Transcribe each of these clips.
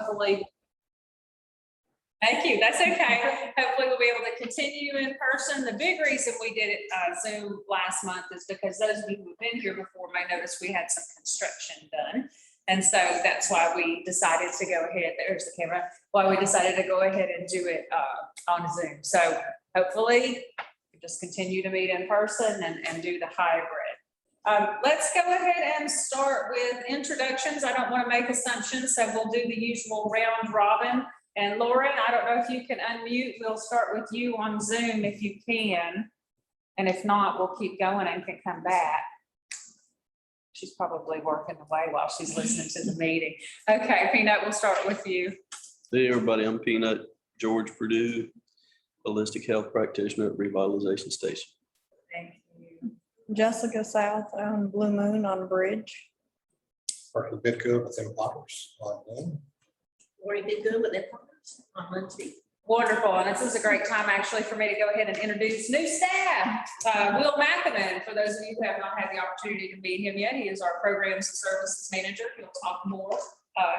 hopefully. Thank you. That's okay. Hopefully we'll be able to continue in person. The big reason we did it Zoom last month is because those of you who've been here before may notice we had some construction done. And so that's why we decided to go ahead. There's the camera. Why we decided to go ahead and do it on Zoom. So hopefully we just continue to meet in person and do the hybrid. Let's go ahead and start with introductions. I don't want to make assumptions, so we'll do the usual round robin. And Lauren, I don't know if you can unmute. We'll start with you on Zoom if you can. And if not, we'll keep going and can come back. She's probably working away while she's listening to the meeting. Okay, Peanut, we'll start with you. Hey, everybody, I'm Peanut, George Purdue, holistic health practitioner at Revitalization Station. Thank you. Jessica South on Blue Moon on Bridge. Berkeley Bidco with Empires on Zoom. Lori did good with that on Monday. Wonderful, and this is a great time actually for me to go ahead and introduce new staff. Will McAvan, for those of you who have not had the opportunity to meet him yet, he is our programs and services manager. He'll talk more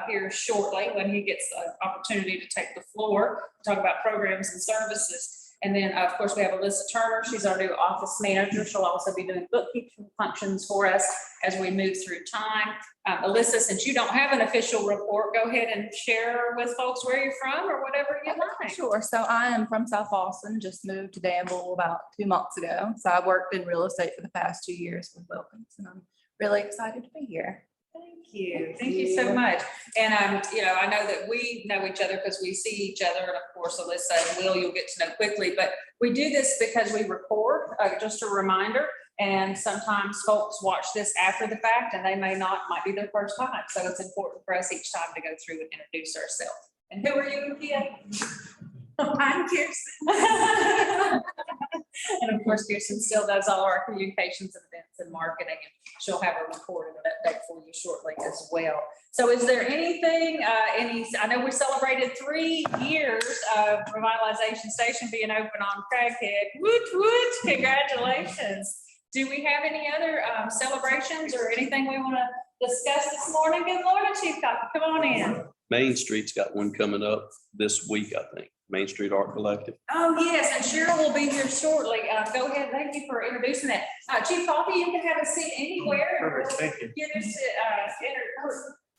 here shortly when he gets the opportunity to take the floor, talk about programs and services. And then, of course, we have Alyssa Turner. She's our new office manager. She'll also be doing bookkeeping functions for us as we move through time. Alyssa, since you don't have an official report, go ahead and share with folks where you're from or whatever you like. Sure. So I am from South Austin, just moved to Danville about 2 months ago. So I worked in real estate for the past 2 years with Wilkins, and I'm really excited to be here. Thank you. Thank you so much. And you know, I know that we know each other because we see each other, and of course, Alyssa and Will, you'll get to know quickly. But we do this because we record, just a reminder. And sometimes folks watch this after the fact, and they might be their first time. So it's important for us each time to go through and introduce ourselves. And who are you, Kia? I'm Kirsten. And of course, Kirsten still does all our communications and events and marketing, and she'll have a report and an update for you shortly as well. So is there anything, I know we celebrated 3 years of Revitalization Station being open on Craighead. Woot, woot, congratulations. Do we have any other celebrations or anything we want to discuss this morning? Good morning, Chief Coffee. Come on in. Main Street's got one coming up this week, I think. Main Street Art Collective. Oh, yes, and Cheryl will be here shortly. Go ahead. Thank you for introducing that. Chief Coffee, you can have a seat anywhere. Perfect, thank you. Get us,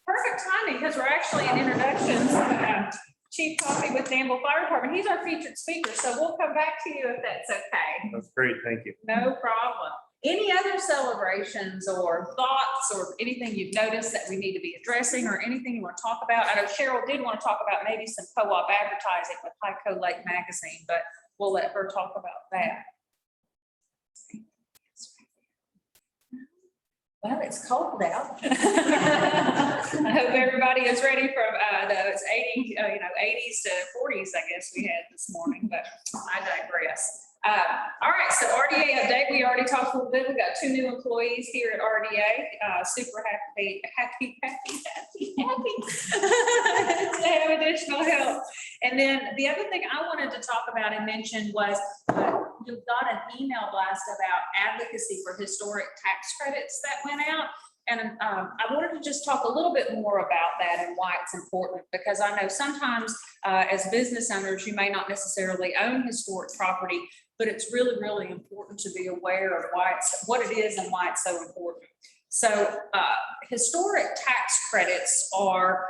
perfect timing because we're actually in introductions. Chief Coffee with Danville Fire Department. He's our featured speaker, so we'll come back to you if that's okay. That's great, thank you. No problem. Any other celebrations or thoughts or anything you've noticed that we need to be addressing or anything you want to talk about? I know Cheryl did want to talk about maybe some co-op advertising with Hico Lake Magazine, but we'll let her talk about that. Well, it's cold out. I hope everybody is ready for those 80s to 40s, I guess we had this morning, but I digress. All right, so RDA update. We already talked a little bit. We've got 2 new employees here at RDA. Super happy to have additional help. And then the other thing I wanted to talk about and mention was you got an email blast about advocacy for historic tax credits that went out. And I wanted to just talk a little bit more about that and why it's important, because I know sometimes as business owners, you may not necessarily own historic property, but it's really, really important to be aware of what it is and why it's so important. So historic tax credits are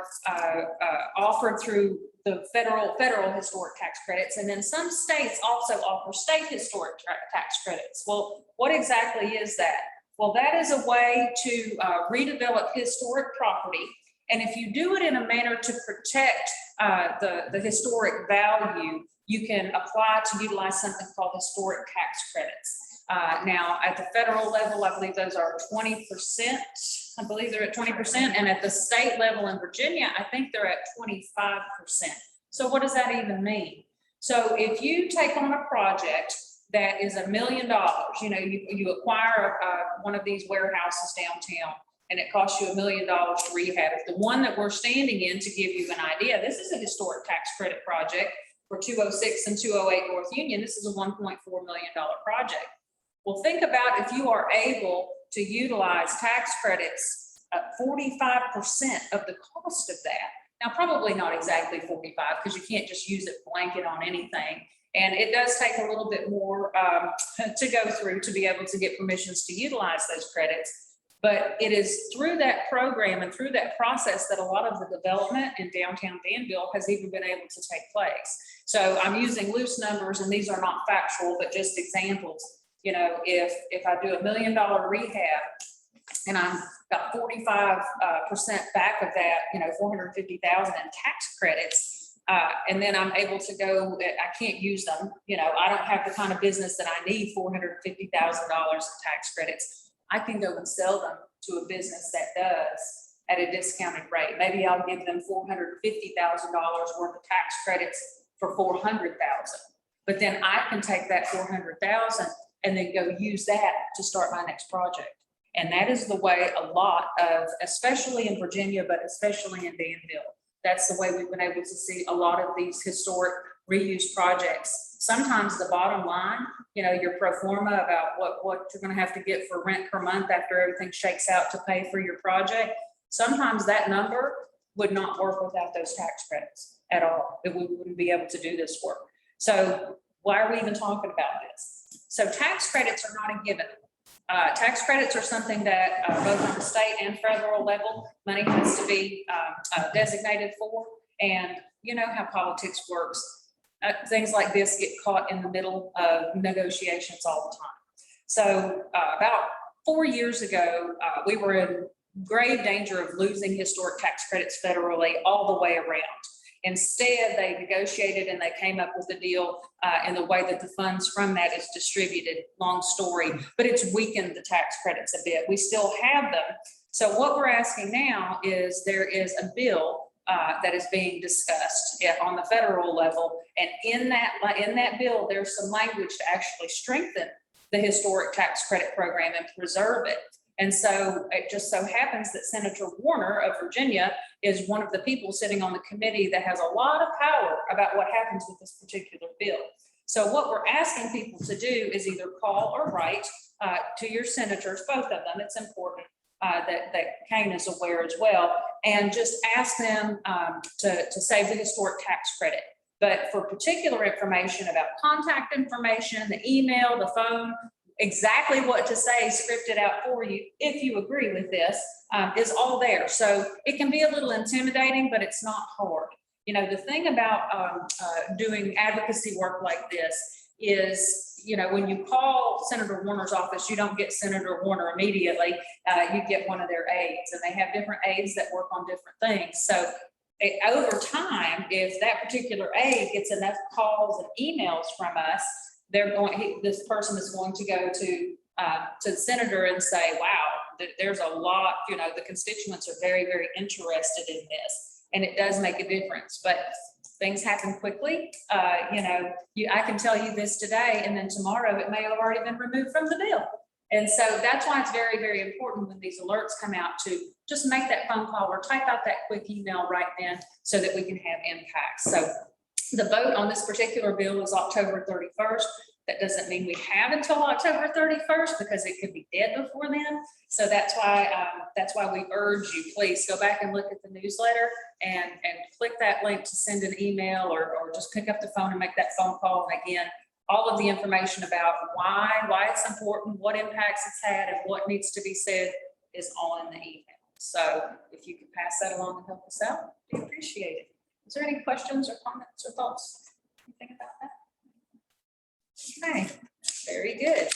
offered through the federal historic tax credits, and then some states also offer state historic tax credits. Well, what exactly is that? Well, that is a way to redevelop historic property. And if you do it in a manner to protect the historic value, you can apply to utilize something called historic tax credits. Now, at the federal level, I believe those are 20%. I believe they're at 20%. And at the state level in Virginia, I think they're at 25%. So what does that even mean? So if you take on a project that is $1 million, you know, you acquire one of these warehouses downtown, and it costs you $1 million to rehab it. The one that we're standing in, to give you an idea, this is a historic tax credit project for 206 and 208 North Union. This is a $1.4 million project. Well, think about if you are able to utilize tax credits at 45% of the cost of that. Now, probably not exactly 45, because you can't just use it blanket on anything. And it does take a little bit more to go through to be able to get permissions to utilize those credits. But it is through that program and through that process that a lot of the development in downtown Danville has even been able to take place. So I'm using loose numbers, and these are not factual, but just examples. You know, if I do $1 million rehab and I'm got 45% back of that, you know, 450,000 in tax credits, and then I'm able to go, I can't use them. You know, I don't have the kind of business that I need $450,000 in tax credits. I can go and sell them to a business that does at a discounted rate. Maybe I'll give them $450,000 worth of tax credits for 400,000. But then I can take that 400,000 and then go use that to start my next project. And that is the way a lot of, especially in Virginia, but especially in Danville, that's the way we've been able to see a lot of these historic reuse projects. Sometimes the bottom line, you know, your pro forma about what you're going to have to get for rent per month after everything shakes out to pay for your project. Sometimes that number would not work without those tax credits at all. We wouldn't be able to do this work. So why are we even talking about this? So tax credits are not a given. Tax credits are something that both on the state and federal level, money has to be designated for. And you know how politics works. Things like this get caught in the middle of negotiations all the time. So about 4 years ago, we were in grave danger of losing historic tax credits federally all the way around. Instead, they negotiated and they came up with a deal in the way that the funds from that is distributed. Long story, but it's weakened the tax credits a bit. We still have them. So what we're asking now is there is a bill that is being discussed on the federal level. And in that bill, there's some language to actually strengthen the historic tax credit program and preserve it. And so it just so happens that Senator Warner of Virginia is one of the people sitting on the committee that has a lot of power about what happens with this particular bill. So what we're asking people to do is either call or write to your senators, both of them. It's important that Kane is aware as well, and just ask them to save the historic tax credit. But for particular information about contact information, the email, the phone, exactly what to say scripted out for you, if you agree with this, is all there. So it can be a little intimidating, but it's not hard. You know, the thing about doing advocacy work like this is, you know, when you call Senator Warner's office, you don't get Senator Warner immediately. You get one of their aides, and they have different aides that work on different things. So over time, if that particular aide gets enough calls and emails from us, this person is going to go to the senator and say, wow, there's a lot, you know, the constituents are very, very interested in this. And it does make a difference, but things happen quickly. You know, I can tell you this today, and then tomorrow it may have already been removed from the bill. And so that's why it's very, very important when these alerts come out to just make that phone call or type out that quick email right then so that we can have impact. So the vote on this particular bill is October 31st. That doesn't mean we have until October 31st because it could be dead before then. So that's why we urge you, please go back and look at the newsletter and click that link to send an email or just pick up the phone and make that phone call. And again, all of the information about why it's important, what impacts it's had, and what needs to be said is all in the email. So if you could pass that along and help us out, we appreciate it. Is there any questions or comments or thoughts? Anything about that? Okay, very good.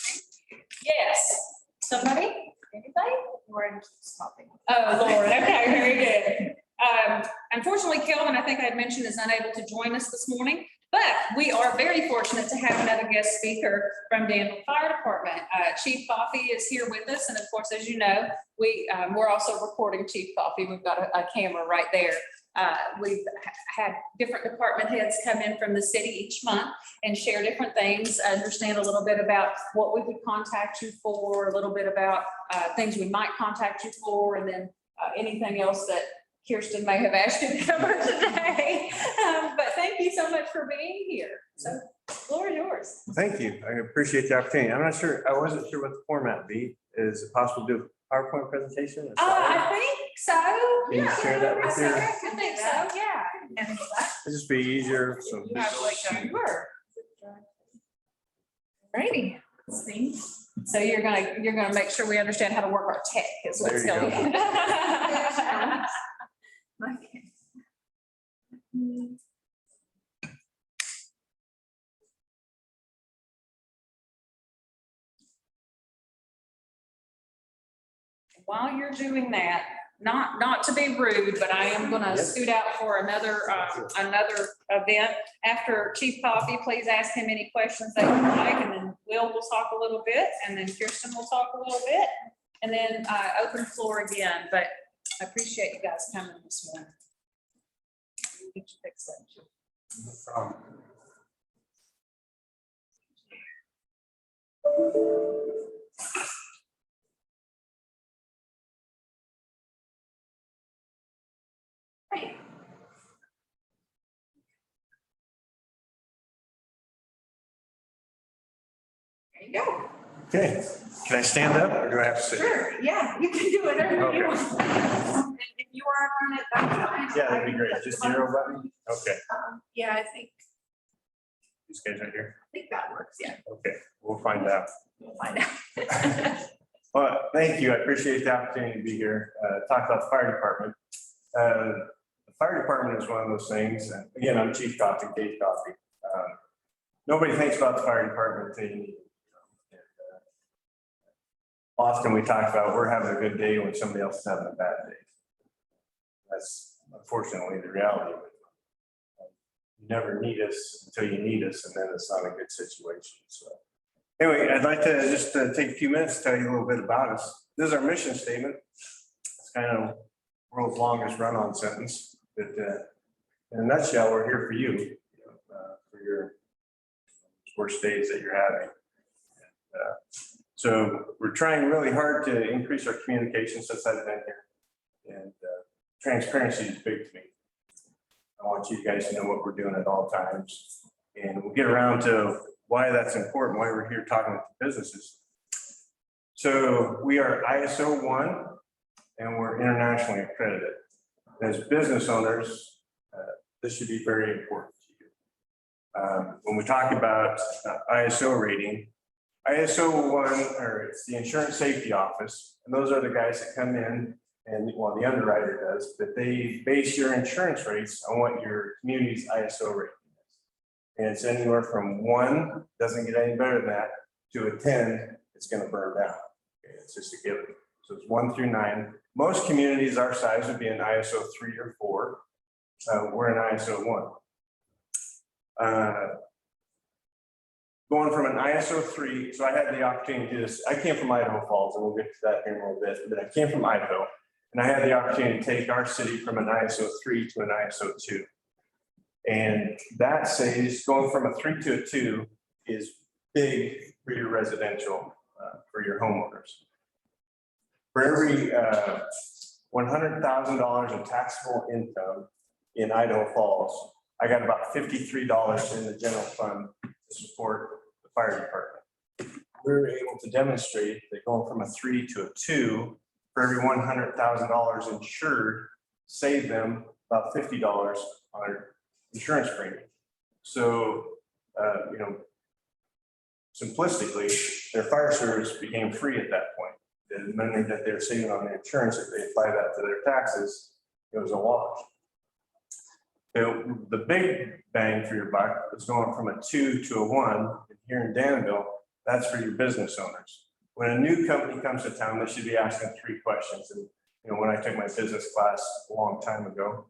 Yes, somebody? Anybody? Lauren keeps popping. Oh, Lord, okay, very good. Unfortunately, Kelvin, I think I had mentioned, is unable to join us this morning, but we are very fortunate to have another guest speaker from Danville Fire Department. Chief Coffey is here with us, and of course, as you know, we're also recording Chief Coffey. We've got a camera right there. We've had different department heads come in from the city each month and share different things, understand a little bit about what we would contact you for, a little bit about things we might contact you for, and then anything else that Kirsten may have asked you to cover today. But thank you so much for being here. So, floor is yours. Thank you. I appreciate the opportunity. I'm not sure, I wasn't sure what the format would be. Is it possible to do PowerPoint presentation? or I slide? think so. Can you Yeah, share that with I your- think so, yeah. And It'd just be easier. So you have like a word. Righty. So you're gonna make sure we understand how to work our tech is what's There you going go. on. While you're doing that, not to be rude, but I am gonna Yes. scoot out for another event. After Chief Coffee, please ask him any questions that you like, and then Will will talk a little bit, and then Kirsten will talk a little bit, and then open floor again, but I appreciate you guys coming this morning. Get you fixed up. There you go. Okay, can I stand up or do I have to sit? Sure, yeah, you can do whatever Okay. you want. And if you are on it, that's fine. Yeah, that'd be great. Just zero button? Okay, Yeah, I think these guys right here. that works, yeah, Okay, we'll find out. we'll find out. Well, thank you. I appreciate the opportunity to be here, talk about the fire department. The fire department is one of those things, and again, I'm Chief Coffee, Dave Coffee. Nobody thinks about the fire department until you need it. And, often we talk about we're having a good day when somebody else is having a bad day. That's unfortunately the reality of it. You never need us until you need us, and then it's not a good situation, so. Anyway, I'd like to just take a few minutes to tell you a little bit about us. This is our mission statement. It's kind of world's longest run-on sentence, but in a nutshell, we're here for you, for your worst days that you're having. So we're trying really hard to increase our communication since I've been here, and transparency is big to me. I want you guys to know what we're doing at all times, and we'll get around to why that's important, why we're here talking with businesses. So we are ISO 1 and we're internationally accredited. As business owners, this should be very important to you. When we talk about ISO rating, ISO 1, or it's the Insurance Safety Office, and those are the guys that come in and, well, the underwriter does, but they base your insurance rates on what your community's ISO rating. And it's anywhere from 1, doesn't get any better than that, to a 10, it's going to burn down. Okay, it's just a given. So it's 1 through 9. Most communities our size would be an ISO 3 or 4. We're an ISO 1. Going from an ISO 3, so I had the opportunity to do this. I came from Idaho Falls, and we'll get to that here in a little bit, but I came from Idaho, and I had the opportunity to take our city from an ISO 3 to an ISO 2. And that says going from a 3 to a 2 is big for your residential, for your homeowners. For every $100,000 in taxable income in Idaho Falls, I got about $53 in the general fund to support the fire department. We were able to demonstrate that going from a 3 to a 2, for every $100,000 insured, saved them about $50 on our insurance premium. So, simplistically, their fire service became free at that point. The money that they're saving on their insurance, if they apply that to their taxes, it was a wash. The big bang for your buck is going from a 2 to a 1. Here in Danville, that's for your business owners. When a new company comes to town, they should be asking 3 questions. And when I took my business class a long time ago,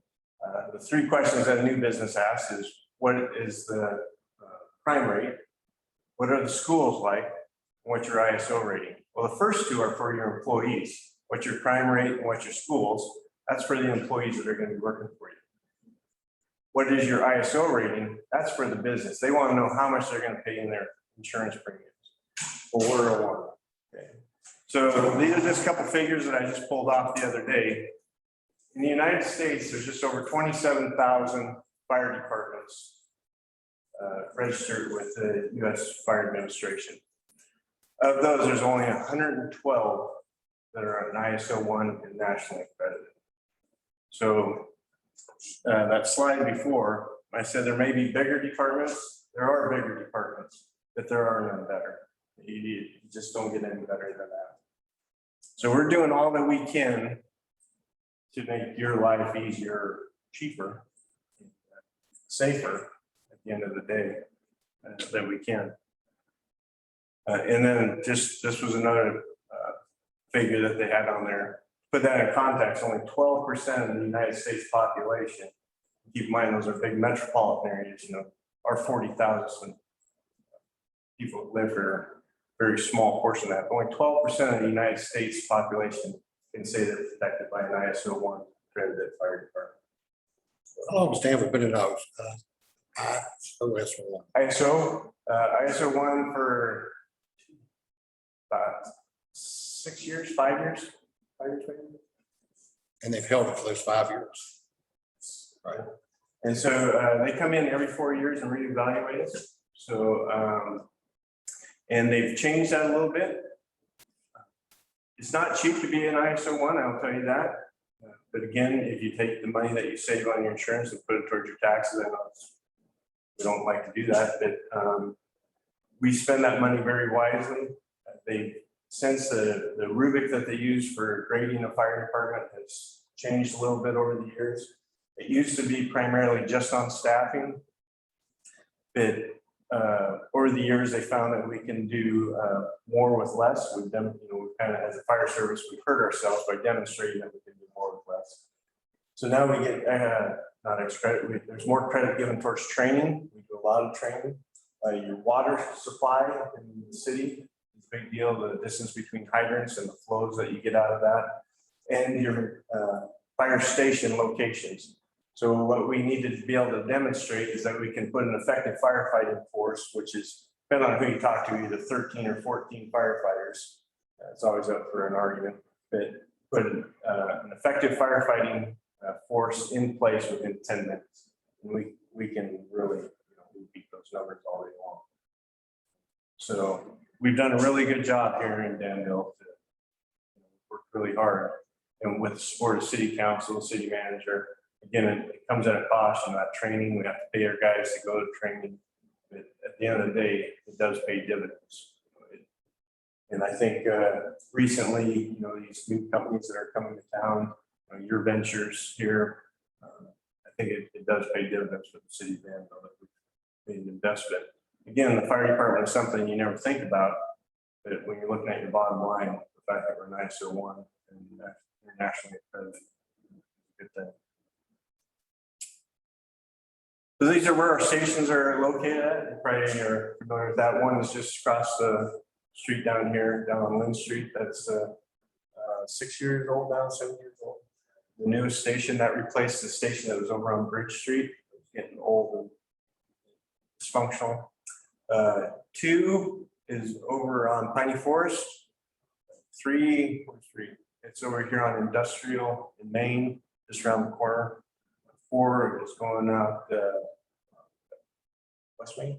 the 3 questions that a new business asks is, what is the crime rate? What are the schools like? And what's your ISO rating? Well, the first 2 are for your employees. What's your crime rate and what's your schools? That's for the employees that are going to be working for you. What is your ISO rating? That's for the business. They want to know how much they're going to pay in their insurance premiums. Well, we're a 1. Okay. So these are just a couple figures that I just pulled off the other day. In the United States, there's just over 27,000 fire departments registered with the U.S. Fire Administration. Of those, there's only 112 that are an ISO 1 and nationally accredited. So that slide before, I said there may be bigger departments. There are bigger departments, but there are none better. You just don't get any better than that. So we're doing all that we can to make your life easier, cheaper, safer at the end of the day that we can. And then just, this was another figure that they had on there. Put that in context, only 12% of the United States population, keep in mind those are big metropolitan areas, you know, are 40,000 people live here, very small portion of that. Only 12% of the United States population can say they're protected by an ISO 1 accredited fire department. How long has Stanford been in those? ISO 1 for about 6 years, 5 years, 5 years maybe. And they've held it for those 5 years. Right. And so they come in every 4 years and reevaluate it. So, and they've changed that a little bit. It's not cheap to be an ISO 1, I'll tell you that. But again, if you take the money that you save on your insurance and put it towards your taxes, I know we don't like to do that, but we spend that money very wisely. Since the rubric that they use for grading a fire department has changed a little bit over the years. It used to be primarily just on staffing, but over the years they found that we can do more with less. We've done, you know, we kind of, as a fire service, we've hurt ourselves by demonstrating that we can do more with less. So now we get not extra credit. There's more credit given towards training. We do a lot of training. Your water supply in the city is a big deal. The distance between hydrants and the flows that you get out of that, and your fire station locations. So what we needed to be able to demonstrate is that we can put an effective firefighting force, which is, depending on who you talk to, either 13 or 14 firefighters. It's always up for an argument, but put an effective firefighting force in place within 10 minutes. And we can really, you know, we beat those numbers all day long. So we've done a really good job here in Danville to work really hard, and with the support of city council, city manager. Again, it comes at a cost, and that training, we have to pay our guys to go to training. But at the end of the day, it does pay dividends. And I think recently, you know, these new companies that are coming to town, you know, your ventures here, I think it does pay dividends for the city of Danville that we've made an investment. Again, the fire department is something you never think about, but when you're looking at your bottom line, the fact that we're an ISO 1 and internationally accredited, good thing. So these are where our stations are located at. You probably are familiar with that. One is just across the street down here, down on Lynn Street. That's 6 years old now, 7 years old. The newest station that replaced the station that was over on Bridge Street. It's getting old and dysfunctional. 2 is over on Piney Forest. 3, where's 3? It's over here on Industrial in Maine, just around the corner. 4 is going out West Main,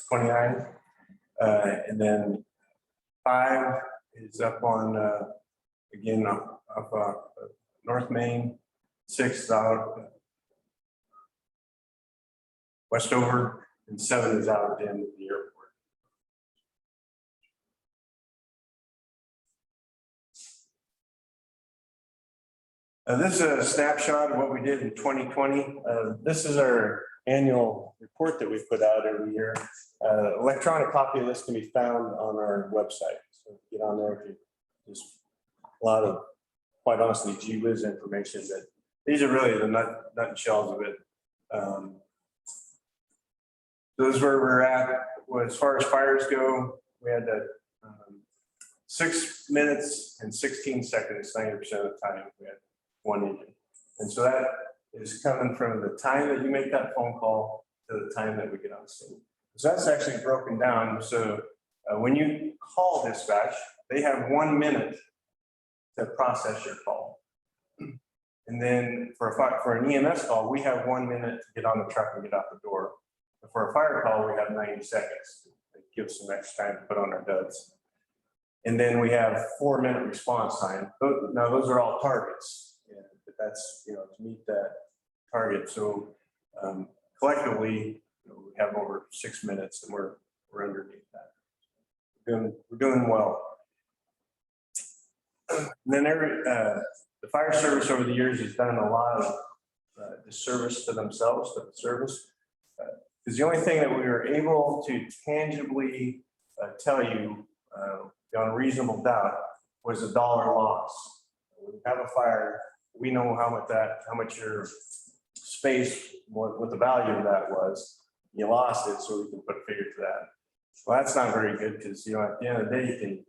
29. And then 5 is up on, again, up North Main. 6 is out Westover, and 7 is out at the end of the airport. This is a snapshot of what we did in 2020. This is our annual report that we put out every year. Electronic copy of this can be found on our website. So get on there if you just a lot of, quite honestly, gee whiz information. That these are really the nut and shells of it. This is where we're at. Well, as far as fires go, we had that 6 minutes and 16 seconds, 90% of the time we had 1 engine. And so that is coming from the time that you make that phone call to the time that we get on scene. So that's actually broken down. So when you call dispatch, they have 1 minute to process your call. And then for an EMS call, we have 1 minute to get on the truck and get out the door. But for a fire call, we have 90 seconds. It gives some extra time to put on our duds. And then we have 4-minute response time. Now, those are all targets, but that's, to meet that target. So collectively, we have over 6 minutes and we're underneath that. We're doing well. And then the fire service over the years has done a lot of disservice to themselves, to the service. Because the only thing that we were able to tangibly tell you on reasonable doubt was a dollar loss. When you have a fire, we know how much your space, what the value of that was. You lost it, so we can put a figure to that. Well, that's not very good because, at the end of the day, you can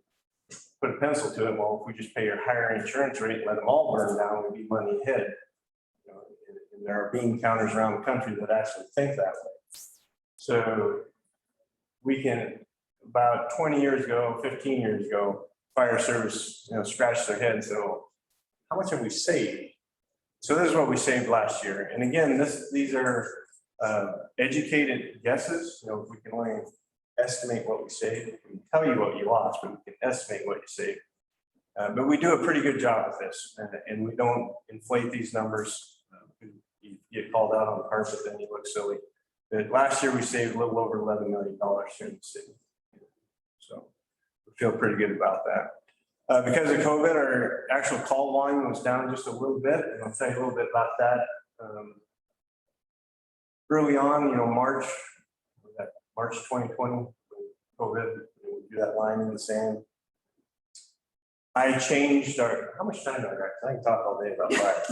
put a pencil to it. Well, if we just pay your higher insurance rate and let them all burn down, we'd be money ahead. And there are bean counters around the country that actually think that way. So we can, about 20 years ago, 15 years ago, fire service, scratched their head and said, "Oh, how much have we saved?" So this is what we saved last year. And again, these are educated guesses. If we can only estimate what we saved, we can tell you what you lost, but we can estimate what you saved. But we do a pretty good job with this, and we don't inflate these numbers. You get called out on the carpet, then you look silly. But last year we saved a little over $11 million here in the city. So we feel pretty good about that. Because of COVID, our actual call volume was down just a little bit, and I'll tell you a little bit about that. Early on, March 2020, COVID, we do that line in the sand. I changed how much time do I got? I can talk all day about fire.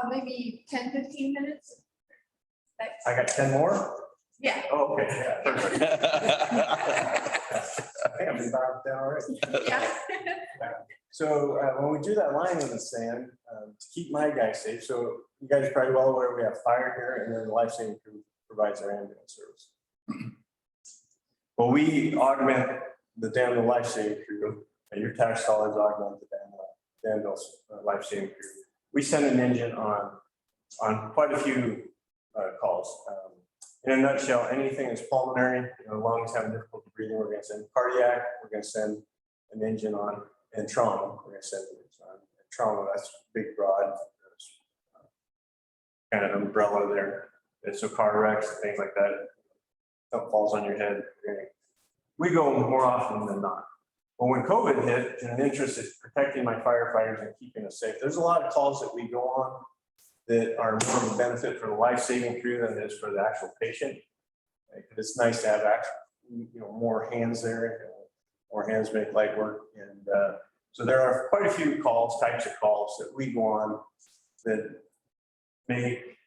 Maybe 10, 15 minutes. I got 10 more? Yeah. Oh, okay, yeah, perfect. I think I've been about down already. Yeah. So when we do that line in the sand, to keep my guys safe, so you guys are probably well aware we have fire here, and then the life saving crew provides our ambulance service. Well, we augment the Danville life saving crew, and your tax dollars augment the Danville life saving crew. We send an engine on quite a few calls. In a nutshell, anything that's pulmonary, lungs having difficulty breathing, we're going to send cardiac, we're going to send an engine on, and trauma, we're going to send an engine on. And trauma, that's big, broad, kind of umbrella there. And so car wrecks and things like that, something falls on your head. We go more often than not. But when COVID hit, and an interest is protecting my firefighters and keeping us safe, there's a lot of calls that we go on that are more of a benefit for the life-saving crew than it is for the actual patient. It's nice to have more hands there. More hands make light work. And so there are quite a few types of calls that we go on that make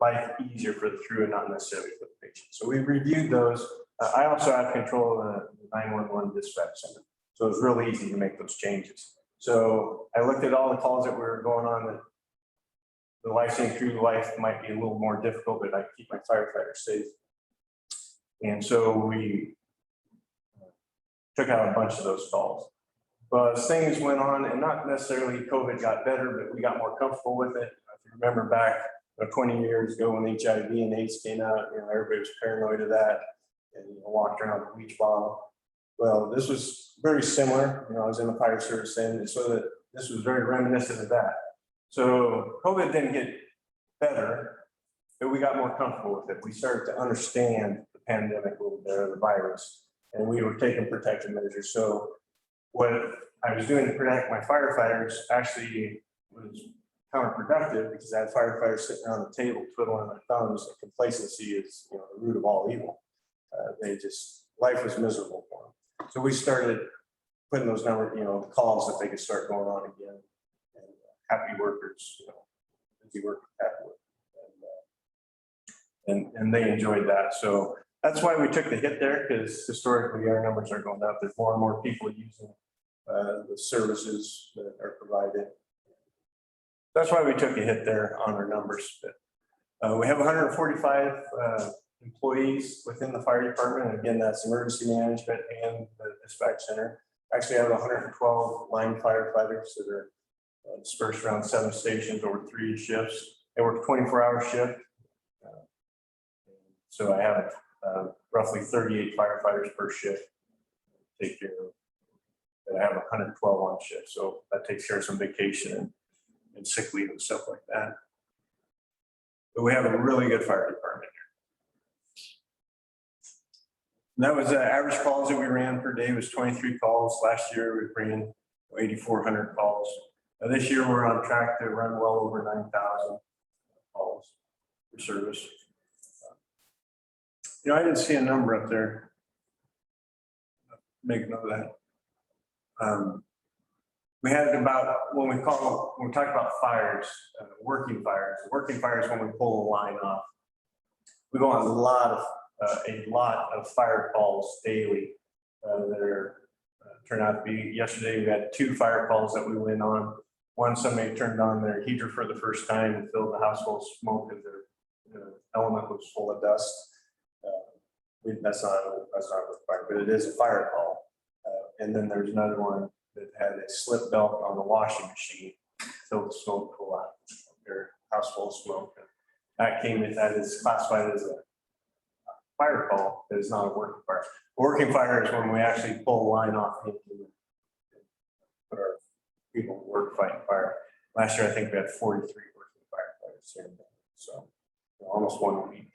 life easier for the crew and not necessarily for the patient. So we reviewed those. I also have control of the 911 dispatch center. So it's real easy to make those changes. So I looked at all the calls that were going on that the life-saving crew life might be a little more difficult, but I keep my firefighters safe. And so we took out a bunch of those calls. But as things went on, and not necessarily COVID got better, but we got more comfortable with it. If you remember back 20 years ago when HIV and AIDS came out, everybody was paranoid of that and walked around with a bleach bottle. Well, this was very similar. I was in the fire service then, so that this was very reminiscent of that. So COVID didn't get better, but we got more comfortable with it. We started to understand the pandemic a little bit, or the virus, and we were taking protective measures. So what I was doing to protect my firefighters actually was counterproductive, because I had firefighters sitting around the table twiddling their thumbs. And complacency is the root of all evil. Life was miserable for them. So we started putting those calls that they could start going on again. And happy workers, busy workers, happy workers. And they enjoyed that. So that's why we took the hit there, because historically our numbers are going up. There's more and more people using the services that are provided. That's why we took a hit there on our numbers. We have 145 employees within the fire department. And again, that's emergency management and the dispatch center. Actually, I have 112 line firefighters that are dispersed around 7 stations over 3 shifts. They work 24-hour shift. So I have roughly 38 firefighters per shift take care of. That I have 112 on shift, so that takes care of some vacation and sick leave and stuff like that. But we have a really good fire department here. And that was the average calls that we ran per day was 23 calls. Last year we ran 8,400 calls. This year we're on track to run well over 9,000 calls for service. You know, I didn't see a number up there. Make note of that. We had about, when we talk about fires, working fires when we pull a line off. We go on a lot of fire calls daily that are turn out to be, yesterday we had 2 fire calls that we went on. One, somebody turned on their heater for the first time and filled the house full of smoke because their element was full of dust. That's not a fire, but it is a fire call. And then there's another one that had a slip belt on the washing machine, filled with smoke full out their house full of smoke. That is classified as a fire call. It is not a working fire. A working fire is when we actually pull a line off and put our people to work fighting fire. Last year, I think we had 43 working firefighters here. So almost 1 week.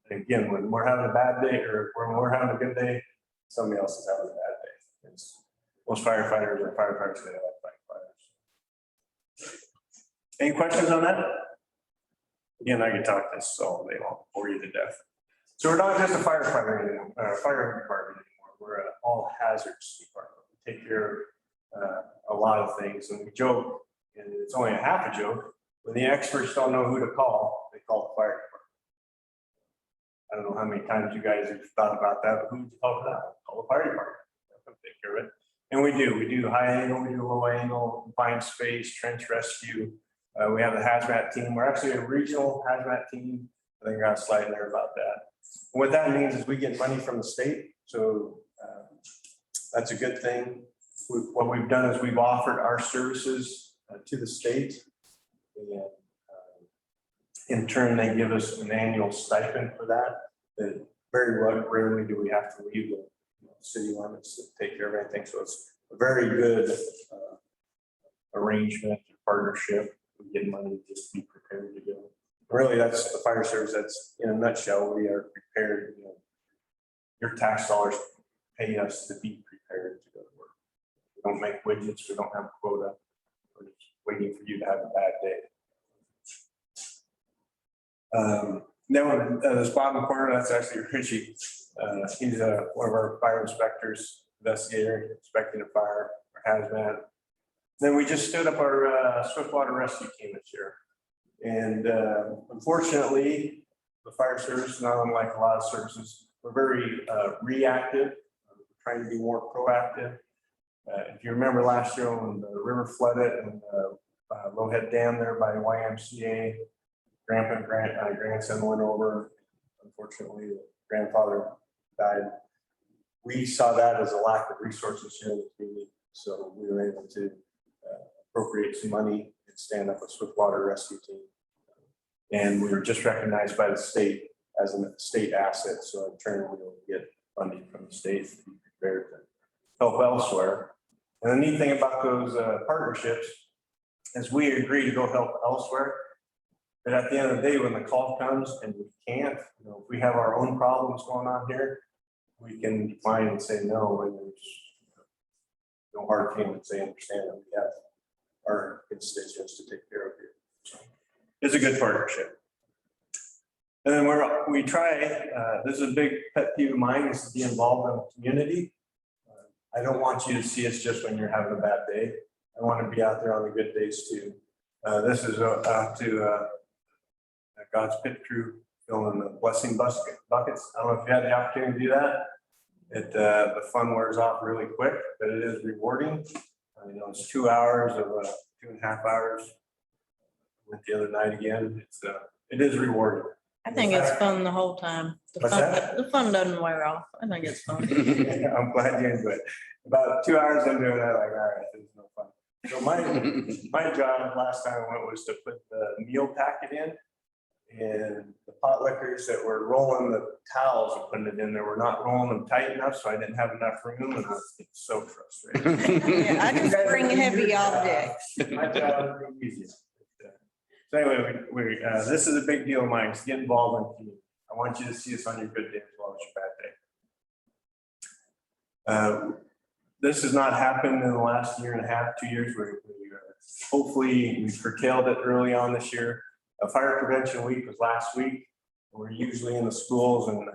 And again, when we're having a bad day or when we're having a good day, somebody else is having a bad day. Most firefighters are firefighters that like fighting fires. Any questions on that? Again, I could talk this all day long, bore you to death. So we're not just a firefighter anymore, fire department anymore. We're an all hazards department. We take care of a lot of things, and we joke, and it's only a half a joke. When the experts don't know who to call, they call the fire department. I don't know how many times you guys have thought about that, but who do you call for that? Call the fire department. They'll come take care of it. And we do. We do high angle, we do low angle, confined space, trench rescue. We have the hazmat team. We're actually a regional hazmat team. I think I got a slide there about that. And what that means is we get money from the state. So that's a good thing. What we've done is we've offered our services to the state. And in turn, they give us an annual stipend for that. That very rarely do we have to leave the city limits to take care of anything. So it's a very good arrangement, partnership. We get money just to be prepared to go. Really, that's the fire service. That's in a nutshell. We are prepared. You know, your tax dollars pay us to be prepared to go to work. We don't make widgets. We don't have a quota. We're just waiting for you to have a bad day. Then this bottom corner, that's actually Richie. He's one of our fire inspectors, investigator, inspecting a fire or hazmat. Then we just stood up our swiftwater rescue team this year. And unfortunately, the fire service, not unlike a lot of services, we're very reactive. We're trying to be more proactive. If you remember last year when the river flooded and Lowhead Dam there by YMCA, grandpa and grandson went over. Unfortunately, the grandfather died. We saw that as a lack of resources here in the community. So we were able to appropriate some money and stand up a swiftwater rescue team. And we were just recognized by the state as a state asset. So in turn, we will get funding from the state to be prepared to help elsewhere. And the neat thing about those partnerships is we agree to go help elsewhere. But at the end of the day, when the call comes and we can't, you know, if we have our own problems going on here, we can decline and say no, and there's no hard feelings. They understand that we have our constituents to take care of here. So it's a good partnership. And then we try, this is a big pet peeve of mine, is to be involved in the community. I don't want you to see us just when you're having a bad day. I want to be out there on the good days too. This is out to God's Pit Crew filling the blessing buckets. I don't know if you had the opportunity to do that. The fun wears off really quick, but it is rewarding. You know, it's 2 hours of 2.5 hours. Went the other night again. It is rewarding. I think it's fun the whole time. What's that? The fun doesn't wear off. I think it's fun. I'm glad you enjoyed it. About 2 hours into it, I'm like, all right, this is no fun. So my job last time I went was to put the meal packet in. And the hot liquors that were rolling the towels and putting it in there, were not rolling them tight enough, so I didn't have enough room, and I was getting so frustrated. Yeah, I just bring heavy objects. My job would be easier. So anyway, this is a big deal of mine, is get involved in the community. I want you to see us on your good day as well as your bad day. This has not happened in the last year and a half, 2 years, hopefully we curtailed it early on this year. A fire prevention week was last week. We're usually in the schools and,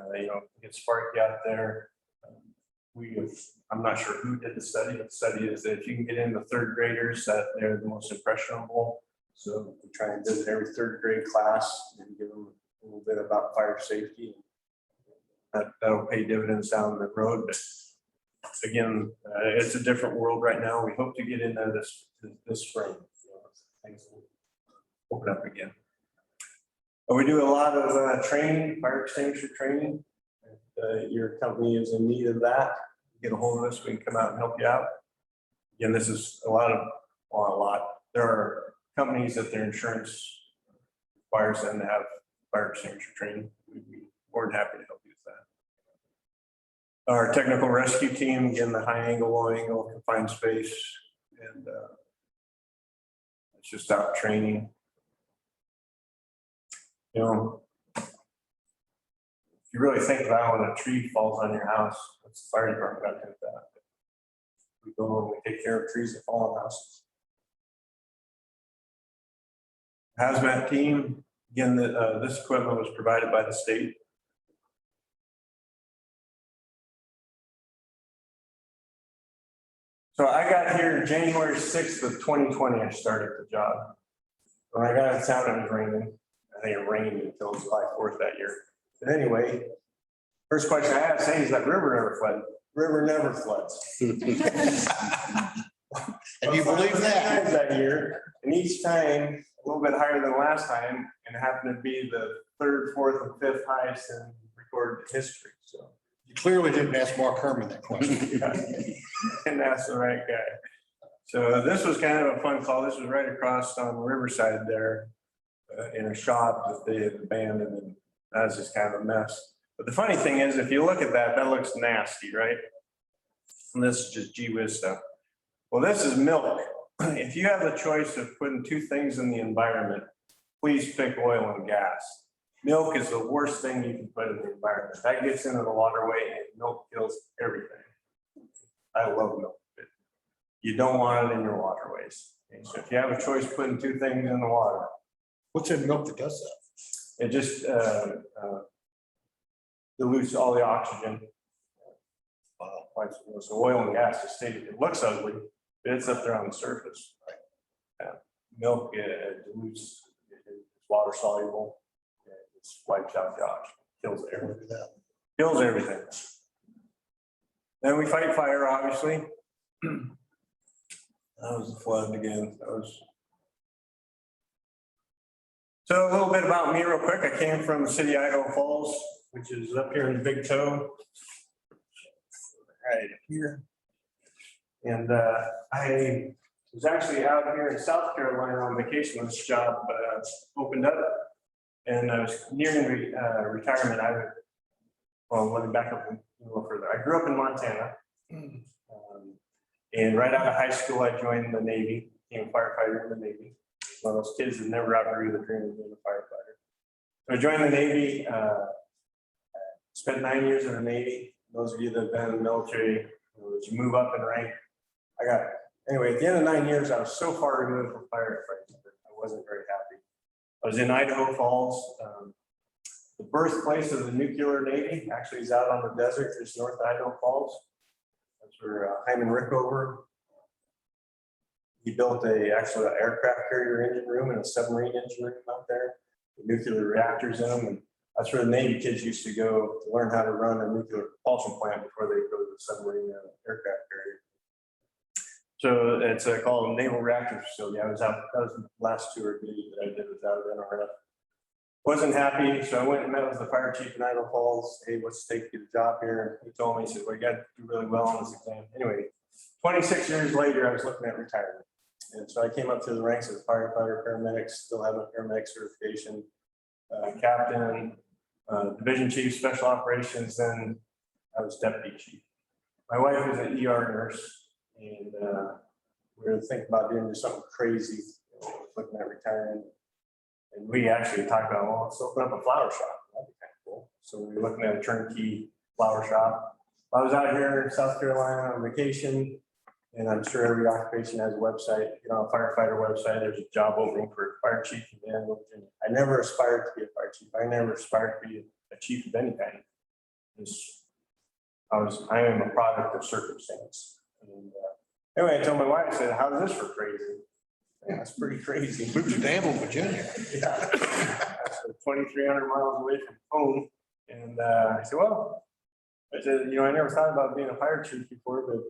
get sparky out there. I'm not sure who did the study, but the study is that if you can get into third graders, that they're the most impressionable. So we try and visit every third grade class and give them a little bit about fire safety. That'll pay dividends down the road. But again, it's a different world right now. We hope to get in there this spring. Things will open up again. We do a lot of training, fire extinguisher training. If your company is in need of that, get a hold of us. We can come out and help you out. Again, this is a lot. There are companies that their insurance requires them to have fire extinguisher training. We'd be more than happy to help you with that. Our technical rescue team, again, the high angle, low angle, confined space, and it's just out training. If you really think about when a tree falls on your house, what's the fire department got to do with that? We go and we take care of trees that fall on houses. Hazmat team, again, this equipment was provided by the state. So I got here January 6th of 2020, I started the job. When I got in town, it was raining. I think it rained until July 4th that year. But anyway, first question I asked, hey, is that river ever flooded? River never floods. And you believe that? That year, and each time a little bit higher than last time, and it happened to be the 3rd, 4th, and 5th highest in recorded history. So You clearly didn't ask Mark Herman that question. and that's the right guy. So this was kind of a fun call. This was right across on Riverside there in a shop that they had abandoned, and that was just kind of a mess. But the funny thing is, if you look at that, that looks nasty, right? And this is just gee whiz stuff. Well, this is milk. If you have the choice of putting two things in the environment, please pick oil and gas. Milk is the worst thing you can put in the environment. That gets into the waterway and milk kills everything. I love milk. You don't want it in your waterways. Okay, so if you have a choice putting two things in the water, What's in milk that does that? it just dilutes all the oxygen. So oil and gas, just stated, it looks ugly, but it's up there on the surface. Milk dilutes, it's water soluble, it wipes out the oxygen, kills everything. Kills everything. Then we fight fire, obviously. That was the flood again. So a little bit about me real quick. I came from the city of Idaho Falls, which is up here in the Big Toe. Right here. And I was actually out here in South Carolina on vacation when this job opened up. And I was nearing retirement. Let me back up a little further. I grew up in Montana. And right out of high school, I joined the Navy, became a firefighter in the Navy. One of those kids that never outgrew the dream of being a firefighter. So I joined the Navy, spent 9 years in the Navy. Those of you that have been in the military, as you move up in rank, anyway, at the end of 9 years, I was so far removed from firefighting that I wasn't very happy. I was in Idaho Falls. The birthplace of the nuclear Navy actually is out on the desert, just north of Idaho Falls. That's where Hyman Rickover, he built actually an aircraft carrier engine room and a submarine engine room out there, with nuclear reactors in them. And that's where the Navy kids used to go to learn how to run a nuclear propulsion plant before they go to the submarine aircraft carrier. So it's called a Naval Reactor Facility. I was out, that was the last tour of duty that I did was out of NRF. Wasn't happy, so I went and met with the fire chief in Idaho Falls. Hey, what's it take to get a job here? And he told me, he said, well, you got to do really well on this exam. Anyway, 26 years later, I was looking at retirement. And so I came up to the ranks as a firefighter, paramedic, still have a paramedic certification. captain, division chief, special operations, then I was deputy chief. My wife is an ER nurse, and we were thinking about doing something crazy, looking at retiring. And we actually talked about, well, let's open up a flower shop. That'd be kind of cool. So we were looking at a turnkey flower shop. I was out here in South Carolina on vacation, and I'm sure every occupation has a website. You know, a firefighter website, there's a job opening for a fire chief in Danville, Virginia. I never aspired to be a fire chief. I never aspired to be a chief of any kind. I am a product of circumstance. And anyway, I told my wife, I said, "How is this for crazy?" Yeah, that's pretty crazy. Moved to Danville, Virginia. Yeah. 2,300 miles away from home. And I said, well, I said, I never thought about being a fire chief before, but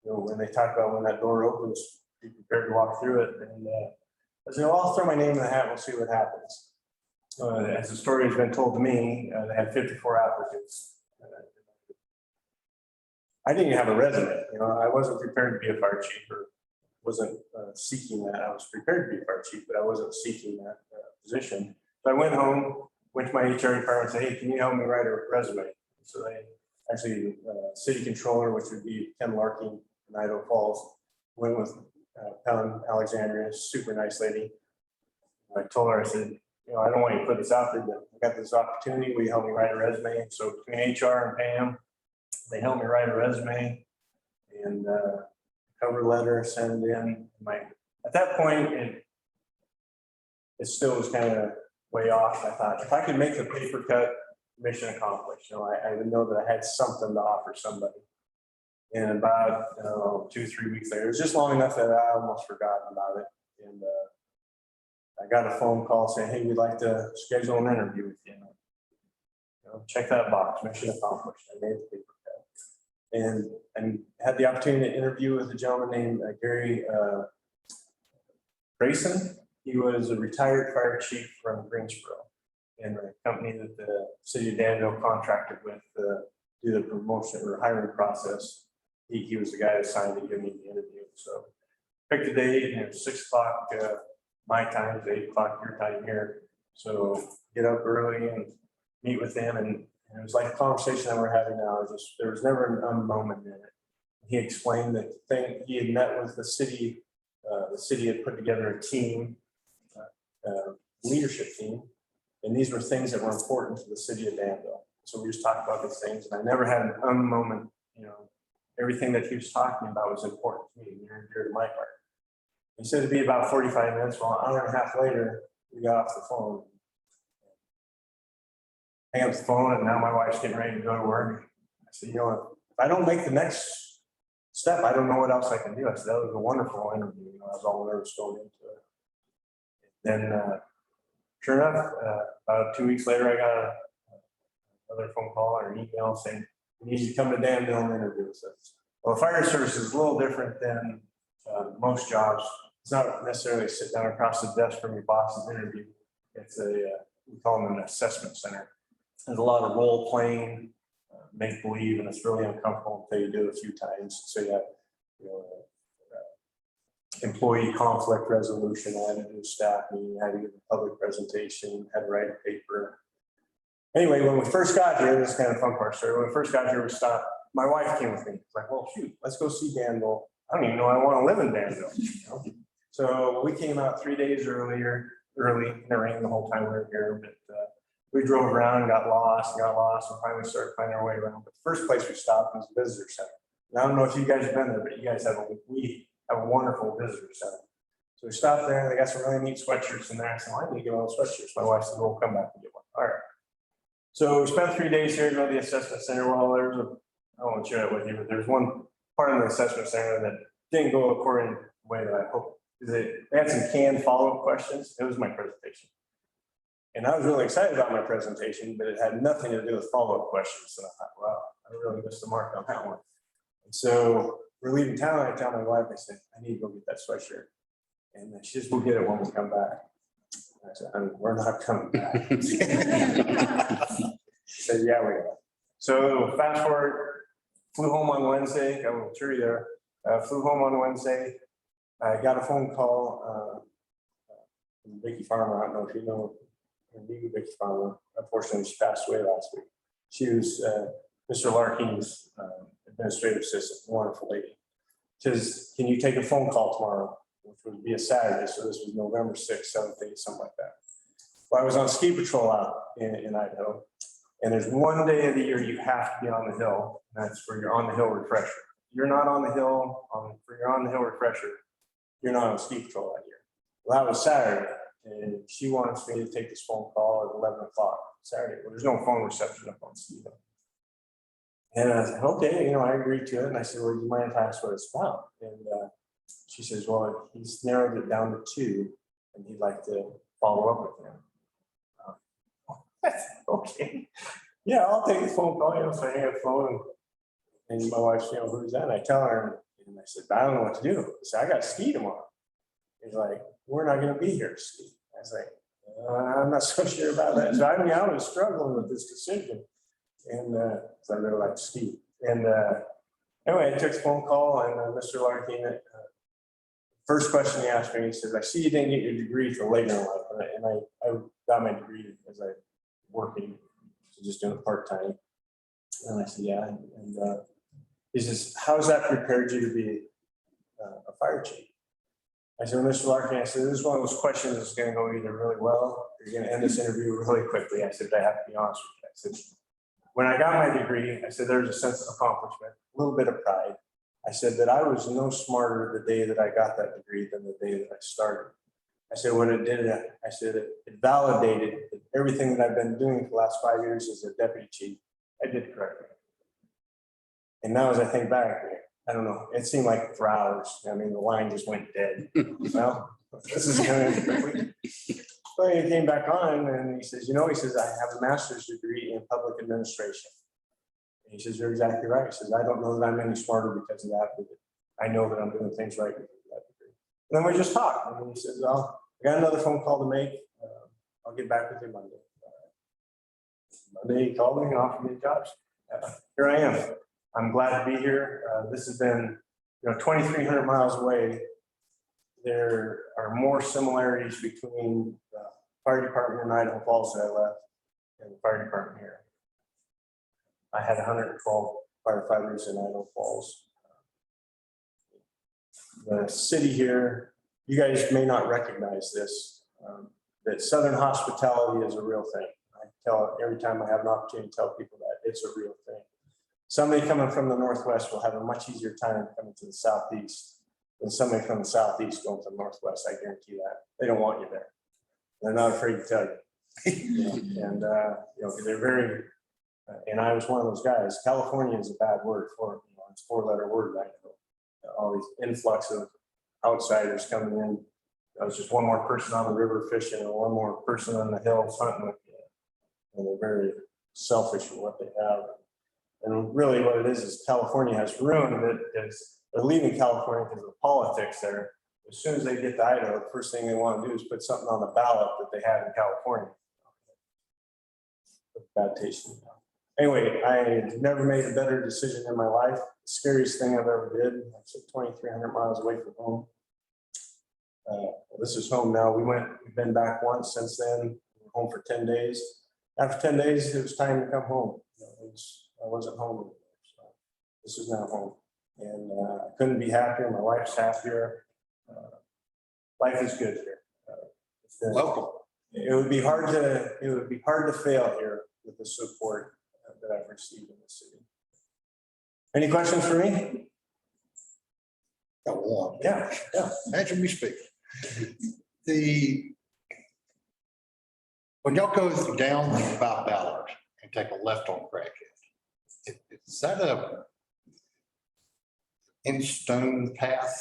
when they talk about when that door opens, be prepared to walk through it. And I said, well, I'll throw my name in the hat. We'll see what happens. As the story has been told to me, they had 54 applicants. I didn't even have a resume. I wasn't prepared to be a fire chief, or wasn't seeking that. I was prepared to be a fire chief, but I wasn't seeking that position. So I went home, went to my HR department and said, hey, can you help me write a resume? So they actually, city controller, which would be Ken Larkin in Idaho Falls, went with Helen Alexandria, super nice lady. I told her, I said, I don't want you to put this out there, but I got this opportunity. Will you help me write a resume? So between HR and Pam, they helped me write a resume and cover letter, send it in. At that point, it still was kind of way off. I thought if I could make the paper cut, mission accomplished. I would know that I had something to offer somebody. And about 2-3 weeks later, it was just long enough that I almost forgotten about it. And I got a phone call saying, hey, we'd like to schedule an interview with you. Check that box, mission accomplished. I made the paper cut. And had the opportunity to interview with a gentleman named Gary Grayson. He was a retired fire chief from Greensboro, and a company that the city of Danville contracted with to do the promotion or hiring process. He was the guy that signed to give me the interview. So picked a date, and it was 6 o'clock my time, it's 8 o'clock your time here. So get up early and meet with them, and it was like a conversation that we're having now. There was never a moment in it. He explained that the thing he had met with the city had put together a team, leadership team, and these were things that were important to the city of Danville. So we just talked about these things, and I never had an moment. Everything that he was talking about was important to me, near and dear to my heart. He said it'd be about 45 minutes. Well, an hour and a half later, we got off the phone. Hang up the phone, and now my wife's getting ready to go to work. I said, if I don't make the next step, I don't know what else I can do. I said, that was a wonderful interview. I was all nervous going into it. Then, sure enough, about 2 weeks later, I got another phone call or an email saying, you need to come to Danville and interview with us. Well, the fire service is a little different than most jobs. It's not necessarily sit down across the desk from your boss's interview. It's we call them an assessment center. There's a lot of role playing, make believe, and it's really uncomfortable until you do it a few times. So you have, employee conflict resolution, I had to do a staff meeting, I had to give a public presentation, had to write a paper. Anyway, when we first got here, this is kind of fun part story. When we first got here, we stopped. My wife came with me. It's like, well, shoot, let's go see Danville. I don't even know I want to live in Danville. So we came out 3 days early, and it rained the whole time we were here. But we drove around and got lost, and finally started finding our way around. But the first place we stopped was the visitor center. And I don't know if you guys have been there, but you guys we have a wonderful visitor center. So we stopped there, and they got some really neat sweatshirts in there. I said, well, I need to get one of those sweatshirts. My wife said, we'll come back and get one. All right. So we spent 3 days here, go to the assessment center. Well, I won't share it with you, but there's one part of the assessment center that didn't go according to the way that I hoped. They had some canned follow-up questions. It was my presentation. And I was really excited about my presentation, but it had nothing to do with follow-up questions. And I thought, wow, I really missed the mark on that one. And so we're leaving town. I tell my wife, I said, I need to go get that sweatshirt. And then she says, we'll get it when we come back. I said, we're not coming back. She said, yeah, we are. So fast forward, flew home on Wednesday. Got a little tree there. Flew home on Wednesday. I got a phone call from Vicky Farmer. I don't know if you know and Vicky Farmer. Unfortunately, she passed away last week. She was Mr. Larking's administrative assistant, wonderful lady. Says, can you take a phone call tomorrow, which would be a Saturday, so this was November 6th, 7th, 8th, something like that. Well, I was on ski patrol out in Idaho, and there's one day of the year you have to be on the hill, and that's for your on the hill refresher. You're not on the hill for your on the hill refresher, you're not on ski patrol that year. Well, that was Saturday, and she wants me to take this phone call at 11 o'clock Saturday. Well, there's no phone reception up on ski hill. And I said, okay, you know, I agreed to it. And I said, well, do you mind if I ask what it's about? And she says, well, he's narrowed it down to 2, and he'd like to follow up with him. Okay, yeah, I'll take the phone call. You know, so I hang up the phone, and my wife's, you know, who's that? And I tell her, and I said, I don't know what to do. I said, I got to ski tomorrow. He's like, we're not going to be here to ski. I was like, I'm not so sure about that. So I mean, I was struggling with this decision. And so I really like to ski. And anyway, I took the phone call, and Mr. Larkin, first question he asked me, he says, I see you didn't get your degree till later in life. And I got my degree as I working, so just doing it part-time. And I said, yeah. And he says, how has that prepared you to be a fire chief? I said, well, Mr. Larkin, I said, this is one of those questions that's going to go either really well, or you're going to end this interview really quickly. I said, I have to be honest with you. I said, when I got my degree, I said, there's a sense of accomplishment, a little bit of pride. I said that I was no smarter the day that I got that degree than the day that I started. I said, what it did, I said, it validated that everything that I've been doing for the last 5 years as a deputy chief, I did correctly. And now as I think back, I don't know, it seemed like for hours. I mean, the line just went dead. Well, this is going to quickly. So he came back on and he says, you know, he says, I have a master's degree in public administration. And he says, you're exactly right. He says, I don't know that I'm any smarter because of that, but I know that I'm doing things right because of that degree. And then we just talked. And he says, well, I got another phone call to make. I'll get back with you Monday. Monday he called me and offered me jobs. Here I am. I'm glad to be here. This has been, 2,300 miles away. There are more similarities between the fire department in Idaho Falls that I left and the fire department here. I had 112 firefighters in Idaho Falls. The city here, you guys may not recognize this, that Southern hospitality is a real thing. I tell every time I have an opportunity to tell people that it's a real thing. Somebody coming from the Northwest will have a much easier time coming to the Southeast than somebody from the Southeast going to the Northwest. I guarantee that. They don't want you there. They're not afraid to tell you. And they're very, and I was one of those guys. California is a bad word for it. It's a 4-letter word, right? All these influx of outsiders coming in. I was just one more person on the river fishing and one more person on the hills hunting with you. And they're very selfish in what they have. And really what it is California has ruined it is they're leaving California because of the politics there. As soon as they get to Idaho, the first thing they want to do is put something on the ballot that they had in California. Bad taste in the mouth. Anyway, I never made a better decision in my life. The scariest thing I've ever did. I'm 2,300 miles away from home. This is home now. We've been back once since then. We're home for 10 days. After 10 days, it was time to come home. I wasn't home anymore. So this is now home. And I couldn't be happier. My wife's happier. Life is good here. Welcome. It would be hard to fail here with the support that I've received in the city. Any questions for me? Got one. Yeah. Answer me speak. When y'all go down about Ballard and take a left on Crackhead, is that a in stone path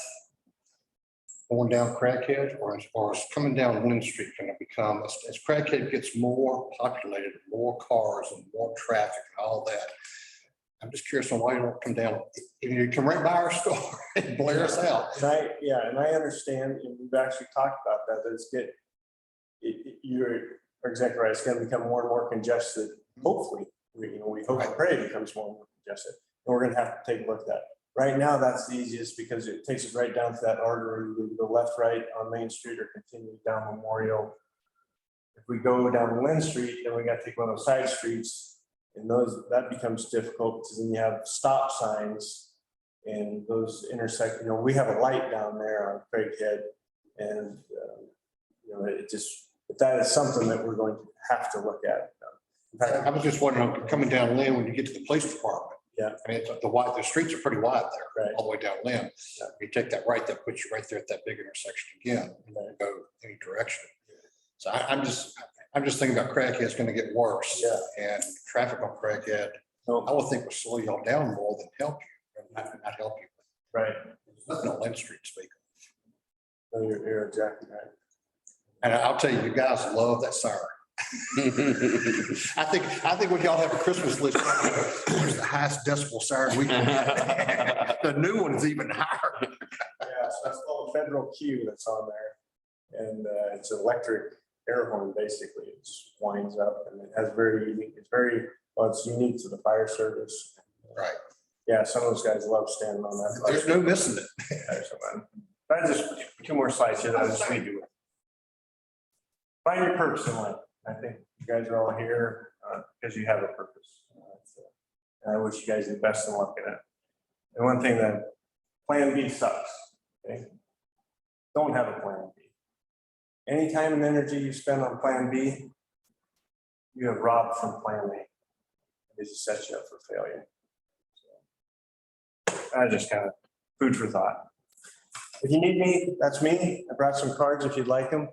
going down Crackhead, or is coming down Lynn Street going to become, as Crackhead gets more populated, more cars and more traffic and all that? I'm just curious on why you don't come down. You come right by our store and blare us out. And I understand, and we've actually talked about that. You're exactly right. It's going to become more and more congested. Hopefully, we hope and pray it becomes more and more congested. And we're going to have to take a look at that. Right now, that's the easiest because it takes us right down to that artery. We go left, right on Main Street or continue down Memorial. If we go down Lynn Street, then we got to take one of those side streets, and that becomes difficult, because then you have stop signs and those intersect, we have a light down there on Craighead, and, that is something that we're going to have to look at. In fact, I was just wondering, coming down Lynn, when you get to the police department. Yeah. I mean, the streets are pretty wide there, Right. all the way down Lynn. You take that right, that puts you right there at that big intersection again, and then go any direction. So I'm just thinking about Craighead's gonna get worse. Yeah. And traffic on Craighead, So, I would think would slow y'all down more than help you, not help you. right, There's nothing on Lynn Street to speak of. no, you're exactly right. And I'll tell you, you guys love that siren. I think when y'all have a Christmas list, there's the highest decibel siren we can get. The new one is even higher. Yeah, so that's called a federal Q that's on there. And it's an electric air horn, basically. It just winds up, and it has it's unique to the fire service. Right. Yeah, some of those guys love standing on that. There's no missing it. But I just, 2 more slides here that I just leave you with. Find your purpose in life. I think you guys are all here because you have a purpose. And I wish you guys the best in luck in it. And one thing, that plan B sucks. Okay? Don't have a plan B. Any time and energy you spend on plan B, you have robbed from plan A. It just sets you up for failure. So, I just kind of food for thought. If you need me, that's me. I brought some cards if you'd like them.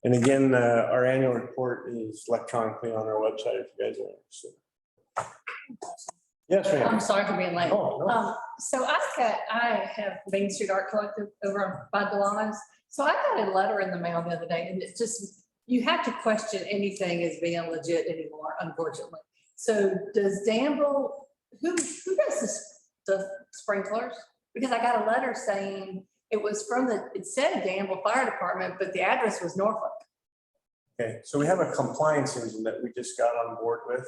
And again, our annual report is electronically on our website if you guys are interested. Yes, ma'am. I'm sorry for being late. Oh, no. So I have Main Street Art Collective over by Delana's. So I got a letter in the mail the other day, and it's just, you have to question anything as being legit anymore, unfortunately. So does Danville, who does the sprinklers? Because I got a letter saying it was it said Danville Fire Department, but the address was Norfolk. Okay, so we have a compliance engine that we just got on board with.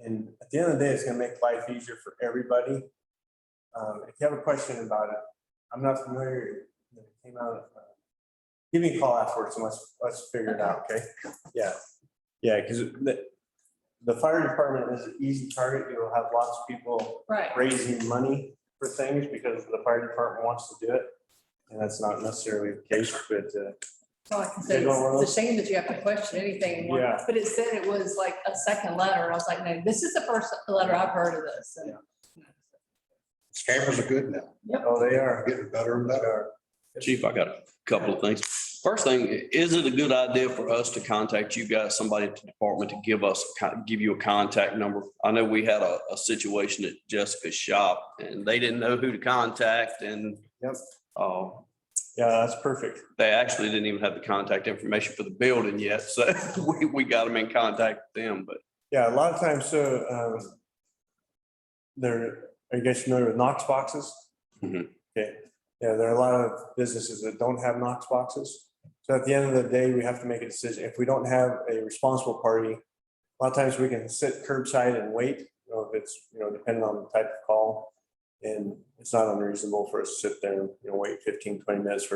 And at the end of the day, it's gonna make life easier for everybody. If you have a question about it, I'm not familiar, it came out, give me a call afterwards and let's figure it out, okay? Yeah, because the fire department is an easy target. You'll have lots of people Right. raising money for things because the fire department wants to do it. And that's not necessarily the case, but So like I said, it's a shame that you have to question anything anymore. Yeah. But it said it was like a second letter. And I was like, no, this is the first letter I've heard of this. And- Cameras are good now. oh, they are. Getting better and better. Chief, I got a couple of things. First thing, is it a good idea for us to contact you guys, somebody at the department, to give you a contact number? I know we had a situation at Jessica's shop and they didn't know who to contact, and Yep. Yeah, that's perfect. they actually didn't even have the contact information for the building yet. So we got them in contact with them, but Yeah, a lot of times, are you guys familiar with Knox boxes? Mhm. Okay, yeah, there are a lot of businesses that don't have Knox boxes. So at the end of the day, we have to make a decision. If we don't have a responsible party, a lot of times we can sit curbside and wait, if it's, depending on the type of call. And it's not unreasonable for us to sit there and, wait 15, 20 minutes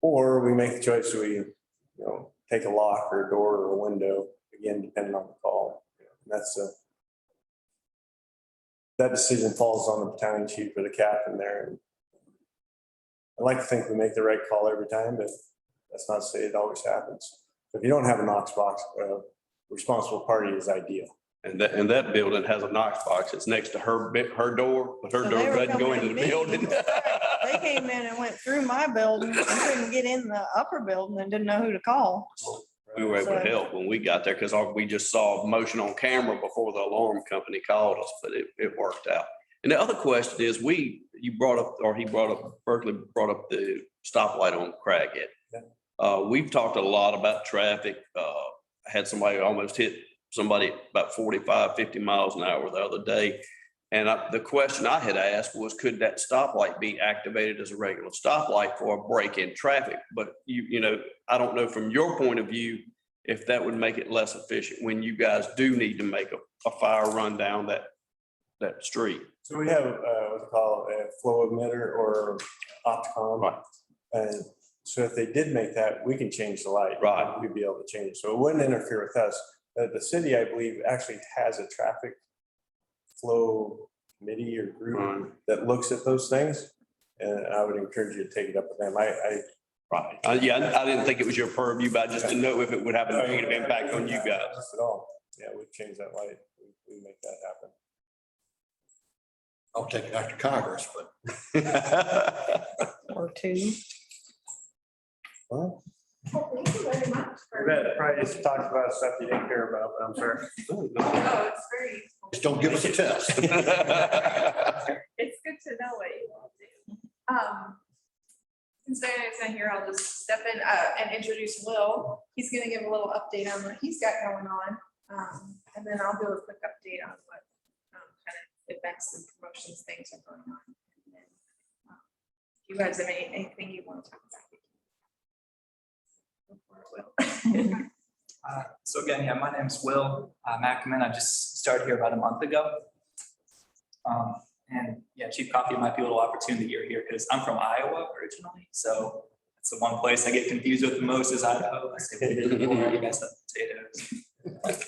or we make the choice, we, take a lock or a door or a window, again, depending on the call. And that decision falls on the battalion chief or the captain there. And I like to think we make the right call every time, but that's not to say it always happens. If you don't have a Knox box, responsible party is ideal. and that building has a Knox box. It's next to her door, but her So door they were doesn't go coming into to the me. building. They came in and went through my building and couldn't get in the upper building and didn't know who to call. We were able to So- help when we got there because we just saw motion on camera before the alarm company called us, but it worked out. And the other question is, Berkeley brought up the stoplight on Craighead. We've talked a lot about traffic. Had somebody almost hit somebody about 45, 50 miles an hour the other day. And the question I had asked was, could that stoplight be activated as a regular stoplight for a break in traffic? But I don't know from your point of view, if that would make it less efficient when you guys do need to make a fire run down that street. So we have what we call a flow emitter or opticon. Right. And So if they did make that, we can change the light. Right. We'd be able to change it. So it wouldn't interfere with us. The city, I believe, actually has a traffic flow committee or Right. group that looks at those things. And I would encourage you to take it up with them. Right. Yeah, I didn't think it was your purview, but I just didn't know if it would have a negative impact on you guys. Not at all. Yeah, we'd change that light. We make that happen. I'll take it after Congress, but Or two. Well, Thank you very much. we bet probably just talked about stuff you didn't care about, but I'm sorry. Oh, it's very useful. just don't give us a test. It's good to know what you want to do. Since Diana's not here, I'll just step in and introduce Will. He's gonna give a little update on what he's got going on. And then I'll do a quick update on what kind of events and promotions things are going on. And then, if you guys have anything you want to talk about. Go for it, Will. So again, yeah, my name's Will Mackaman. I just started here about a month ago. And yeah, Chief Coffee might be a little opportune that you're here because I'm from Iowa originally. So it's the one place I get confused with the most is Idaho. I say potatoes before, you guys have potatoes.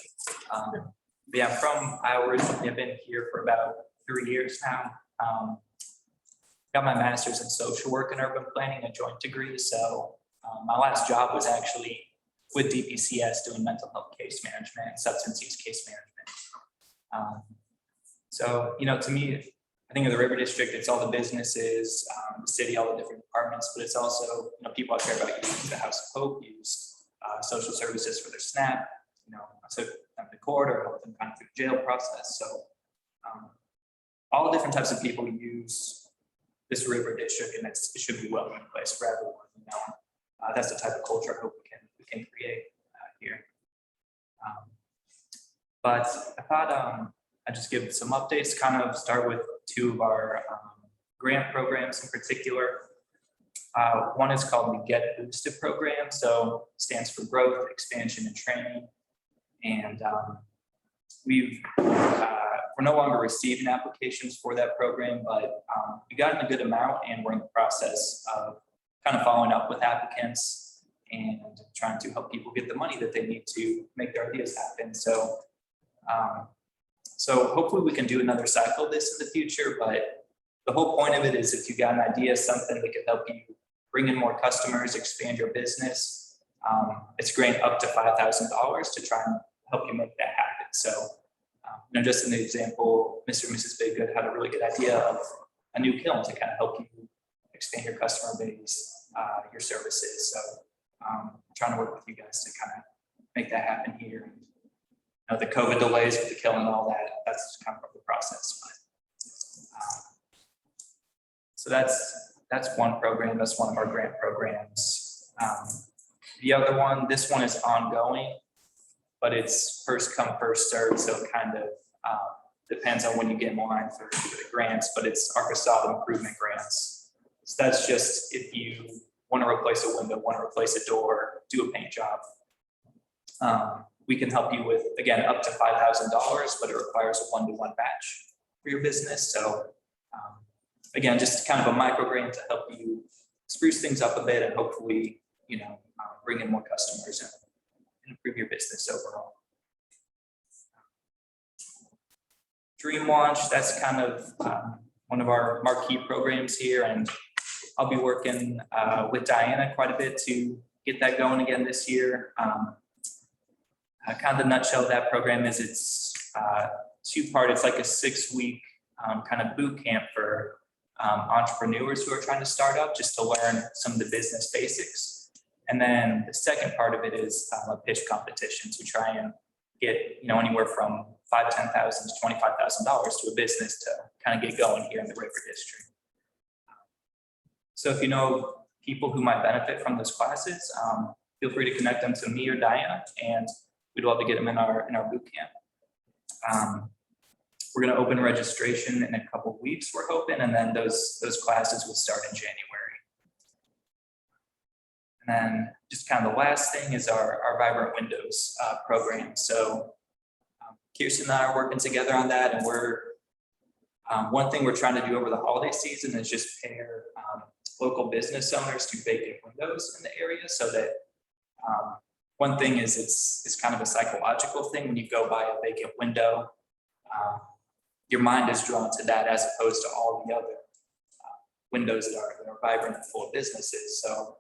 But yeah, I'm from Iowa originally. I've been here for about 3 years now. Got my master's in social work and urban planning, a joint degree. So my last job was actually with DPCS doing mental health case management and substance use case management. So, you know, to me, I think of the River District, it's all the businesses, the city, all the different departments, but it's also, you know, people out there about using the House of Hope, use social services for their SNAP, you know, so them to court or help them kind of through the jail process. So all the different types of people use this River District, and it should be welcoming place for everyone, you know. That's the type of culture I hope we can create here. But I thought I'd just give some updates, kind of start with two of our grant programs in particular. One is called the Get Boosted program. So it stands for growth, expansion, and training. And we're no longer receiving applications for that program, but we got in a good amount and we're in the process of kind of following up with applicants and trying to help people get the money that they need to make their ideas happen. So hopefully we can do another cycle of this in the future, but the whole point of it is if you got an idea, something that could help you bring in more customers, expand your business, it's a grant up to $5,000 to try and help you make that happen. So, you know, just an example, Mr. and Mrs. Biggood had a really good idea of a new kiln to kind of help you expand your customer base, your services. So I'm trying to work with you guys to kind of make that happen here. You know, the COVID delays with the kiln and all that, that's kind of the process. But, so that's one program. That's one of our grant programs. The other one, this one is ongoing, but it's first come, first served. So it kind of depends on when you get in line for the grants, but it's our facade improvement grants. So that's just if you want to replace a window, want to replace a door, do a paint job. We can help you with, again, up to $5,000, but it requires a 1-to-1 match for your business. So again, just kind of a micro grant to help you spruce things up a bit and hopefully, you know, bring in more customers and improve your business overall. Dream Launch, that's kind of one of our marquee programs here, and I'll be working with Diana quite a bit to get that going again this year. Kind of the nutshell of that program is it's two-part. It's like a 6-week kind of boot camp for entrepreneurs who are trying to start up, just to learn some of the business basics. And then the second part of it is a pitch competition to try and get, you know, anywhere from $5,000, $10,000 to $25,000 to a business to kind of get going here in the River District. So if you know people who might benefit from those classes, feel free to connect them to me or Diana, and we'd love to get them in our boot camp. We're going to open registration in a couple of weeks, we're hoping, and then those classes will start in January. And then just kind of the last thing is our Vibrant Windows program. So Kirsten and I are working together on that, and we're one thing we're trying to do over the holiday season is just pair local business owners to vacant windows in the area so that one thing is it's kind of a psychological thing. When you go by a vacant window, your mind is drawn to that as opposed to all the other windows that are vibrant and full of businesses. So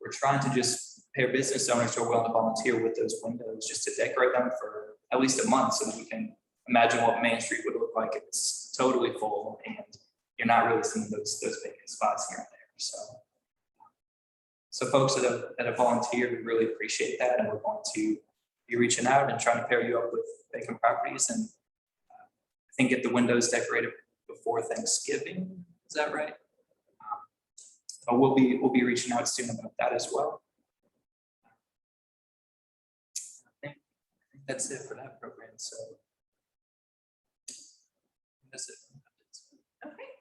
we're trying to just pair business owners who are willing to volunteer with those windows just to decorate them for at least a month so that we can imagine what Main Street would look like if it's totally full and you're not really seeing those vacant spots here and there. So folks that have volunteered, we really appreciate that, and we're going to be reaching out and trying to pair you up with vacant properties and I think get the windows decorated before Thanksgiving. Is that right? But we'll be reaching out soon about that as well. I think that's it for that program. So that's it. Okay.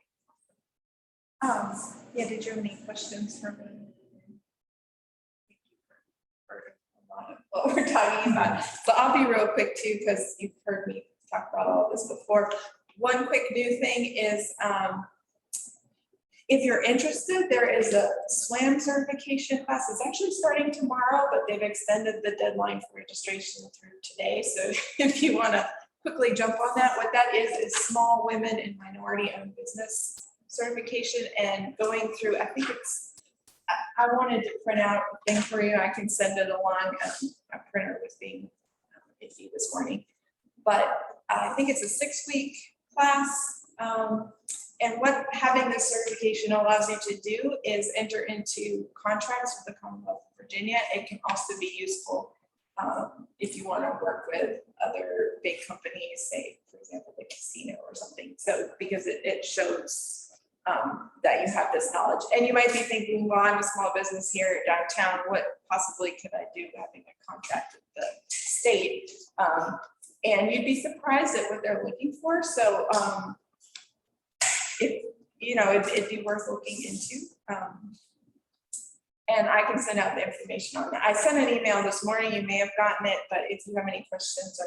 Yeah, did you have any questions for me? Thank you for a lot of what we're talking about. So I'll be real quick too, because you've heard me talk about all of this before. One quick new thing is, if you're interested, there is a SWAM certification class. It's actually starting tomorrow, but they've extended the deadline for registration through today. So if you want to quickly jump on that, what that is Small Women and Minority Owned Business certification, and going through, I think it's, I wanted to print out a thing for you. I can send it along. My printer was being iffy this morning, but I think it's a 6-week class. And what having this certification allows you to do is enter into contracts with the Commonwealth of Virginia. It can also be useful if you want to work with other big companies, say, for example, the casino or something. So because it shows that you have this knowledge. And you might be thinking, well, I'm a small business here downtown. What possibly could I do having a contract with the state? And you'd be surprised at what they're looking for. So it'd be worth looking into. And I can send out the information on that. I sent an email this morning. You may have gotten it, but if you have any questions or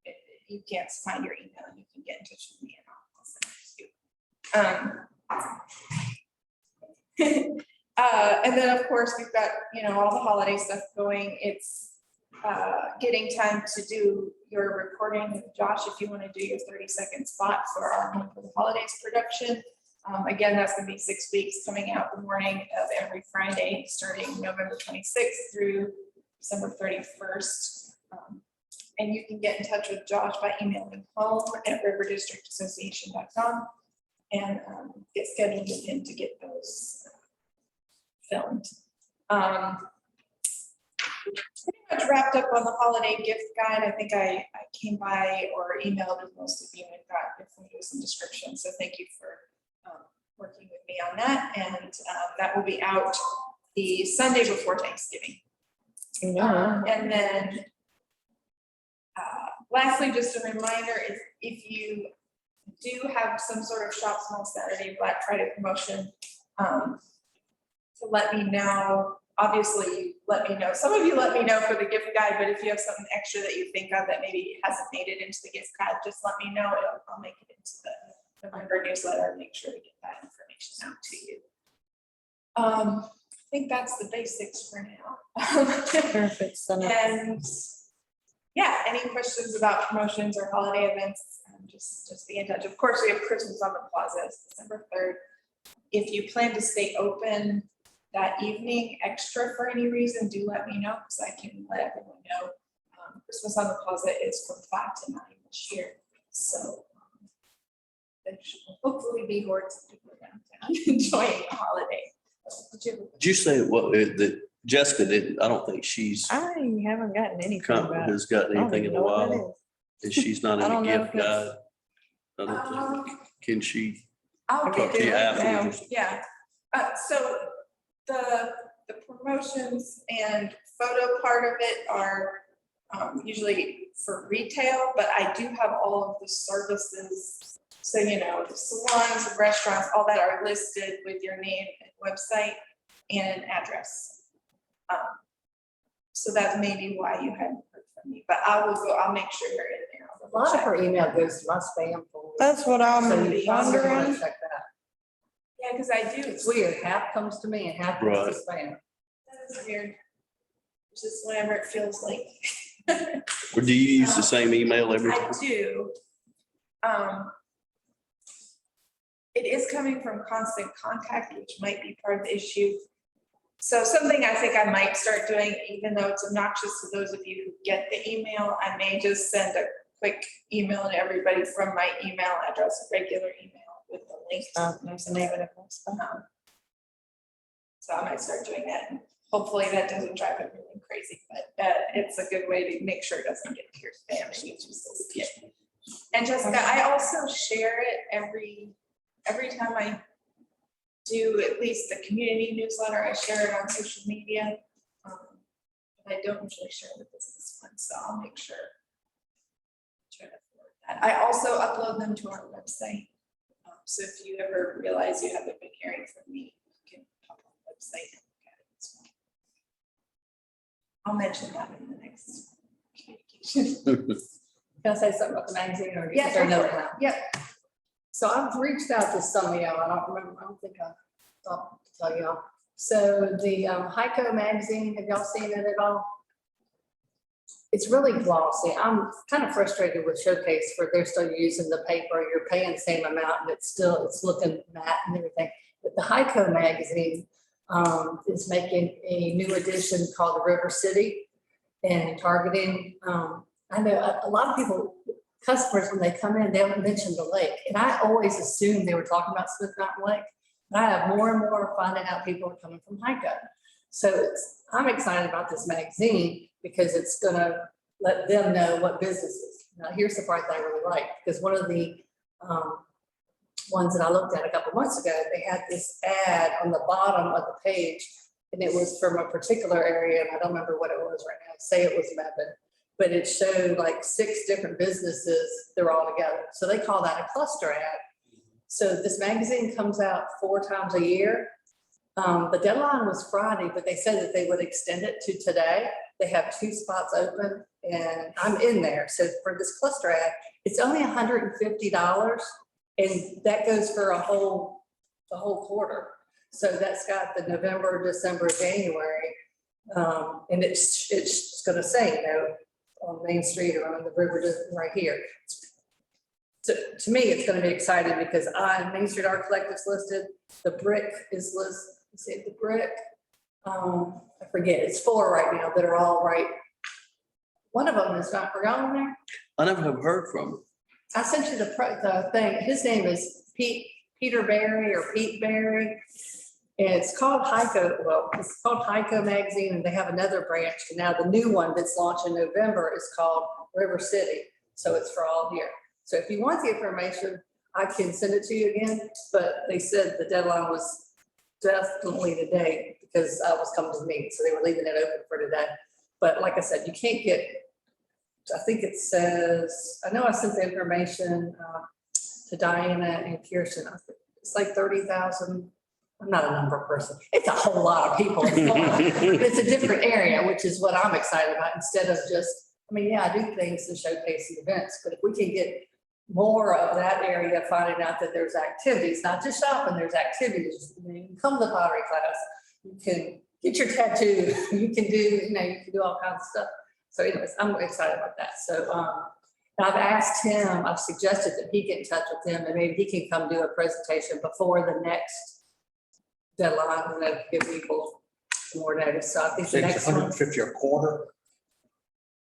if you can't find your email, you can get in touch with me and I'll send it to you. And then of course we've got, all the holiday stuff going. It's getting time to do your recording with Josh if you want to do your 30-second spot for our Home for the Holidays production. Again, that's going to be 6 weeks, coming out the morning of every Friday, starting November 26th through December 31st. And you can get in touch with Josh by emailing home@riverdistrictassociation.com and get scheduled with him to get those filmed. Pretty much wrapped up on the holiday gift guide. I think I came by or emailed with most of you and got your photos and descriptions. So thank you for working with me on that. And that will be out the Sunday before Thanksgiving. And then lastly, just a reminder, if you do have some sort of Shop Small Saturday Black Friday promotion, to let me know. Obviously, you let me know. Some of you let me know for the gift guide, but if you have something extra that you think of that maybe hasn't made it into the gift guide, just let me know. I'll make it into the November newsletter and make sure to get that information out to you. I think that's the basics for now. Perfect. And yeah, any questions about promotions or holiday events, just be in touch. Of course, we have Christmas on the Plaza, it's December 3rd. If you plan to stay open that evening extra for any reason, do let me know because I can let everyone know. Christmas on the Plaza is from 5 to 9 this year. So there should hopefully be hordes of people downtown enjoying the holiday. Did you say that Jessica didn't, I don't think she's I haven't gotten anything about it. has gotten I don't anything in even a know what that while. And she's not I in don't the know gift if it's- guide. I don't think, can she? I'll talk get to you it afterwards. now. Yeah. So the promotions and photo part of it are usually for retail, but I do have all of the services. So, the salons, restaurants, all that are listed with your name and website and address. So that's maybe why you hadn't heard from me, but I'll make sure you're in there. I'll A double lot of check. her email goes to my spam folder. That's what I'm So you possibly wanna wondering. check that. Yeah, because I do, It's weird. Half comes to me and half comes to spam. that is weird. It's just whenever it feels like. Or do you use the same email every I time? do. It is coming from Constant Contact, which might be part of the issue. So something I think I might start doing, even though it's obnoxious to those of you who get the email, I may just send a quick email to everybody from my email address, a regular email with the link. There's a negative. So I might start doing that. And hopefully that doesn't drive everyone crazy, but it's a good way to make sure it doesn't get to your spam. And you just get. And Jessica, I also share it every time I do at least the community newsletter, I share it on social media. But I don't usually share the business one, so I'll make sure. Try to forward that. I also upload them to our website. So if you ever realize you haven't been hearing from me, you can pop on the website and look at it as well. I'll mention that in the next communication. Can I say something about the magazine or? Yeah, is there go another for it. one? Yep. So I've reached out to some of y'all, I don't remember, I don't think I thought to tell y'all. So the Heiko magazine, have y'all seen it at all? It's really glossy. I'm kind of frustrated with Showcase for they're still using the paper. You're paying the same amount and it's looking matte and everything. But the Heiko magazine is making a new edition called the River City and targeting, I know a lot of people, customers, when they come in, they don't mention the lake. And I always assumed they were talking about Smith Mountain Lake. And I have more and more finding out people are coming from Heiko. So I'm excited about this magazine because it's gonna let them know what businesses. Now, here's the part that I really like, because one of the ones that I looked at a couple months ago, they had this ad on the bottom of the page, and it was from a particular area, and I don't remember what it was right now. Say it was Mebane, but it showed like 6 different businesses. They're all together, so they call that a cluster ad. So this magazine comes out 4 times a year. The deadline was Friday, but they said that they would extend it to today. They have 2 spots open and I'm in there. So for this cluster ad, it's only $150 and that goes for the whole quarter. So that's got the November, December, January. And it's gonna say, you know, on Main Street or on the river right here. So to me, it's gonna be exciting because Main Street Art Collective's listed, the Brick is listed. See the Brick, I forget, it's 4 right now that are all right. One of them is not, are y'all in there? I never have heard from him. I sent you the thing, his name is Peter Berry or Pete Berry. And it's called Heiko, well, it's called Heiko Magazine, and they have another branch. Now the new one that's launched in November is called River City. So it's for all here. So if you want the information, I can send it to you again, but they said the deadline was definitely today because I was coming to the meeting, so they were leaving it open for today. But like I said, you can't get, I think it says, I know I sent the information to Diana and Kirsten. It's like 30,000. I'm not a number person. It's a whole lot of people. It's a different area, which is what I'm excited about instead of just, I mean, yeah, I do things to showcase the events, but if we can get more of that area, finding out that there's activities, not just shopping, there's activities. You can come to the pottery class, you can get your tattoo, you can do, you can do all kinds of stuff. So anyways, I'm excited about that. So I've asked him, I've suggested that he get in touch with him and maybe he can come do a presentation before the next deadline and then give people some more notice. So I think the It's next one, 150 a quarter.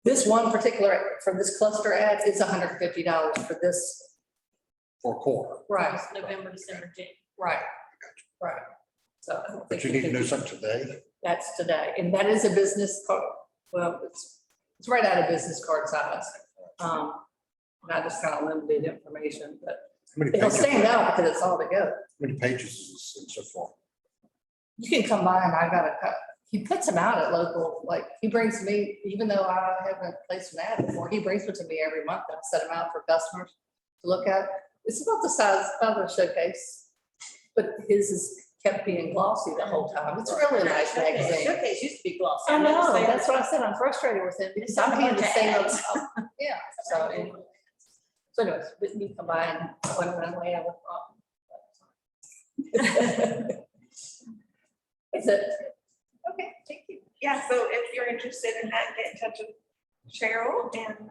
this one particular, for this cluster ad, is $150 for this. For a quarter. Right, November, December, January. right, right. So I don't But think you need to can do something today. That's today, and that is a business card. Well, it's right out of business card size. And I just kind of limited information, but How many it'll pages? stand out because it's all together. How many pages is this and so forth? You can come by and I got a cut. He puts them out at local, like he brings me, even though I haven't placed an ad before, he brings them to me every month and I set them out for customers to look at. It's about the size of a Showcase, but his is kept being glossy the whole time. It's a really nice magazine. Showcase used to be glossy. I know, noticed they- that's what I said. I'm frustrated with him because I'm being the same. Yeah, so anyway. So anyways, but you come by and whenever I have a problem. Is it? Okay, thank you. Yeah, so if you're interested in that, get in touch with Cheryl and,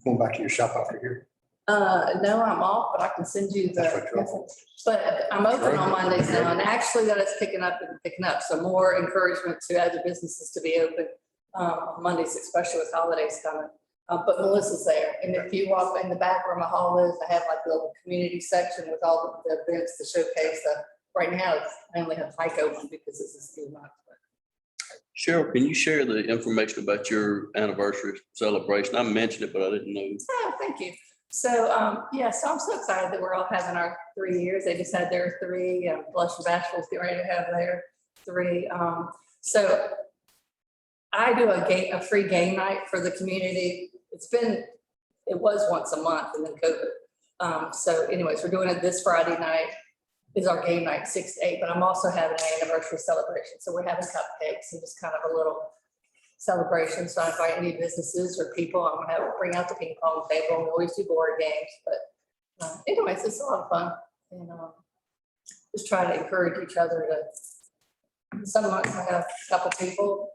Going back to your shop after here. No, I'm off, but I can send you That's the, what you're off. but I'm open on Mondays now, and actually that is picking up and picking up, so more encouragement to other businesses to be open on Mondays, especially with holidays coming. But Melissa's there, and if you walk in the back where my hall is, I have like a little community section with all the events to showcase the, right now, I only have Pike open because this is 2 months. Cheryl, can you share the information about your anniversary celebration? I mentioned it, but I didn't know. Oh, thank you. So, yeah, so I'm so excited that we're all having our 3 years. They just had their 3, Blush and Bashful's getting ready to have their 3. So I do a free game night for the community. It was once a month and then COVID. So anyways, we're doing it this Friday night is our game night, 6 to 8, but I'm also having an anniversary celebration. So we're having cupcakes and just kind of a little celebration. So I invite any businesses or people. I'm gonna bring out the ping pong table. We always do board games, but anyways, it's a lot of fun. And just try to encourage each other to, some months I have a couple people.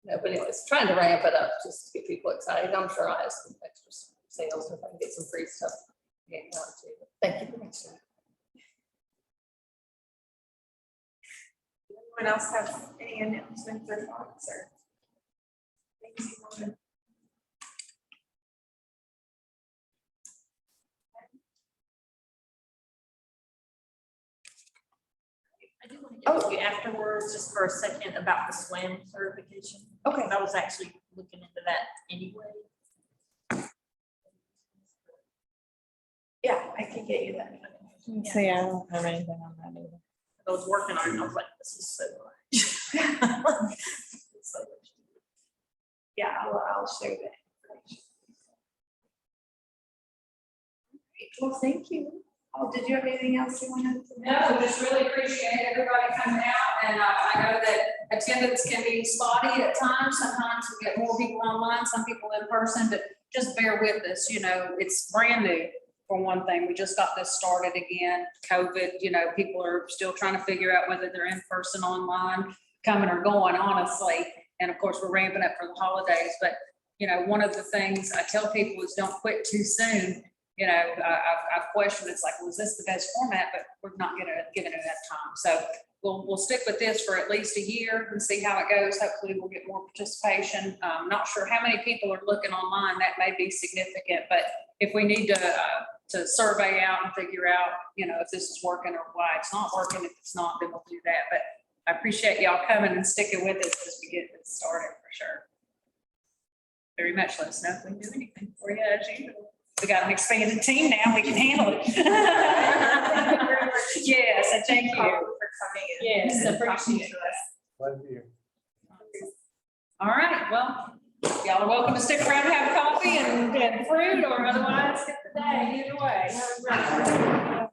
But anyways, trying to ramp it up just to get people excited. I'm sure I have some extra sales if I can get some free stuff. Yeah, thank you for mentioning. anyone else have any announcements or thoughts or things you want to? I do want to get you afterwards, just for a second, about the SWAM certification. Okay. I was actually looking into that anyway. Yeah, I can get you that. See, I don't have anything on that either. I was working on it, and I was like, this is so much. So much. Yeah, I'll share that information. Great, well, thank you. Oh, did you have anything else you wanted to? No, just really appreciate everybody coming out, and I know that attendance can be spotty at times. Sometimes we get more people online, some people in person, but just bear with us, you know, it's brand new. For one thing, we just got this started again, COVID, you know, people are still trying to figure out whether they're in person, online, coming or going, honestly. And of course, we're ramping up for the holidays, but you know, one of the things I tell people is don't quit too soon. You know, I've questioned, it's like, was this the best format? But we're not given enough time. So we'll stick with this for at least a year and see how it goes. Hopefully we'll get more participation. Not sure how many people are looking online. That may be significant, but if we need to survey out and figure out, you know, if this is working or why it's not working, if it's not, then we'll do that. But I appreciate y'all coming and sticking with us as we get this started for sure. Very much. Let us know if we can do anything for you as usual. We got an expanded team now, we can handle it. Yes, and thank you. For coming in. Yes, and appreciate talking it. to us. Glad to hear. All right, well, y'all are welcome to stick around and have coffee and fruit, or otherwise skip the day, either way. I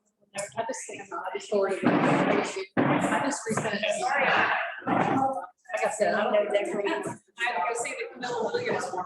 just think I just forwarded it. I just resent it. Sorry. Like I said, I don't know. I had to go see the Camilla Williams one.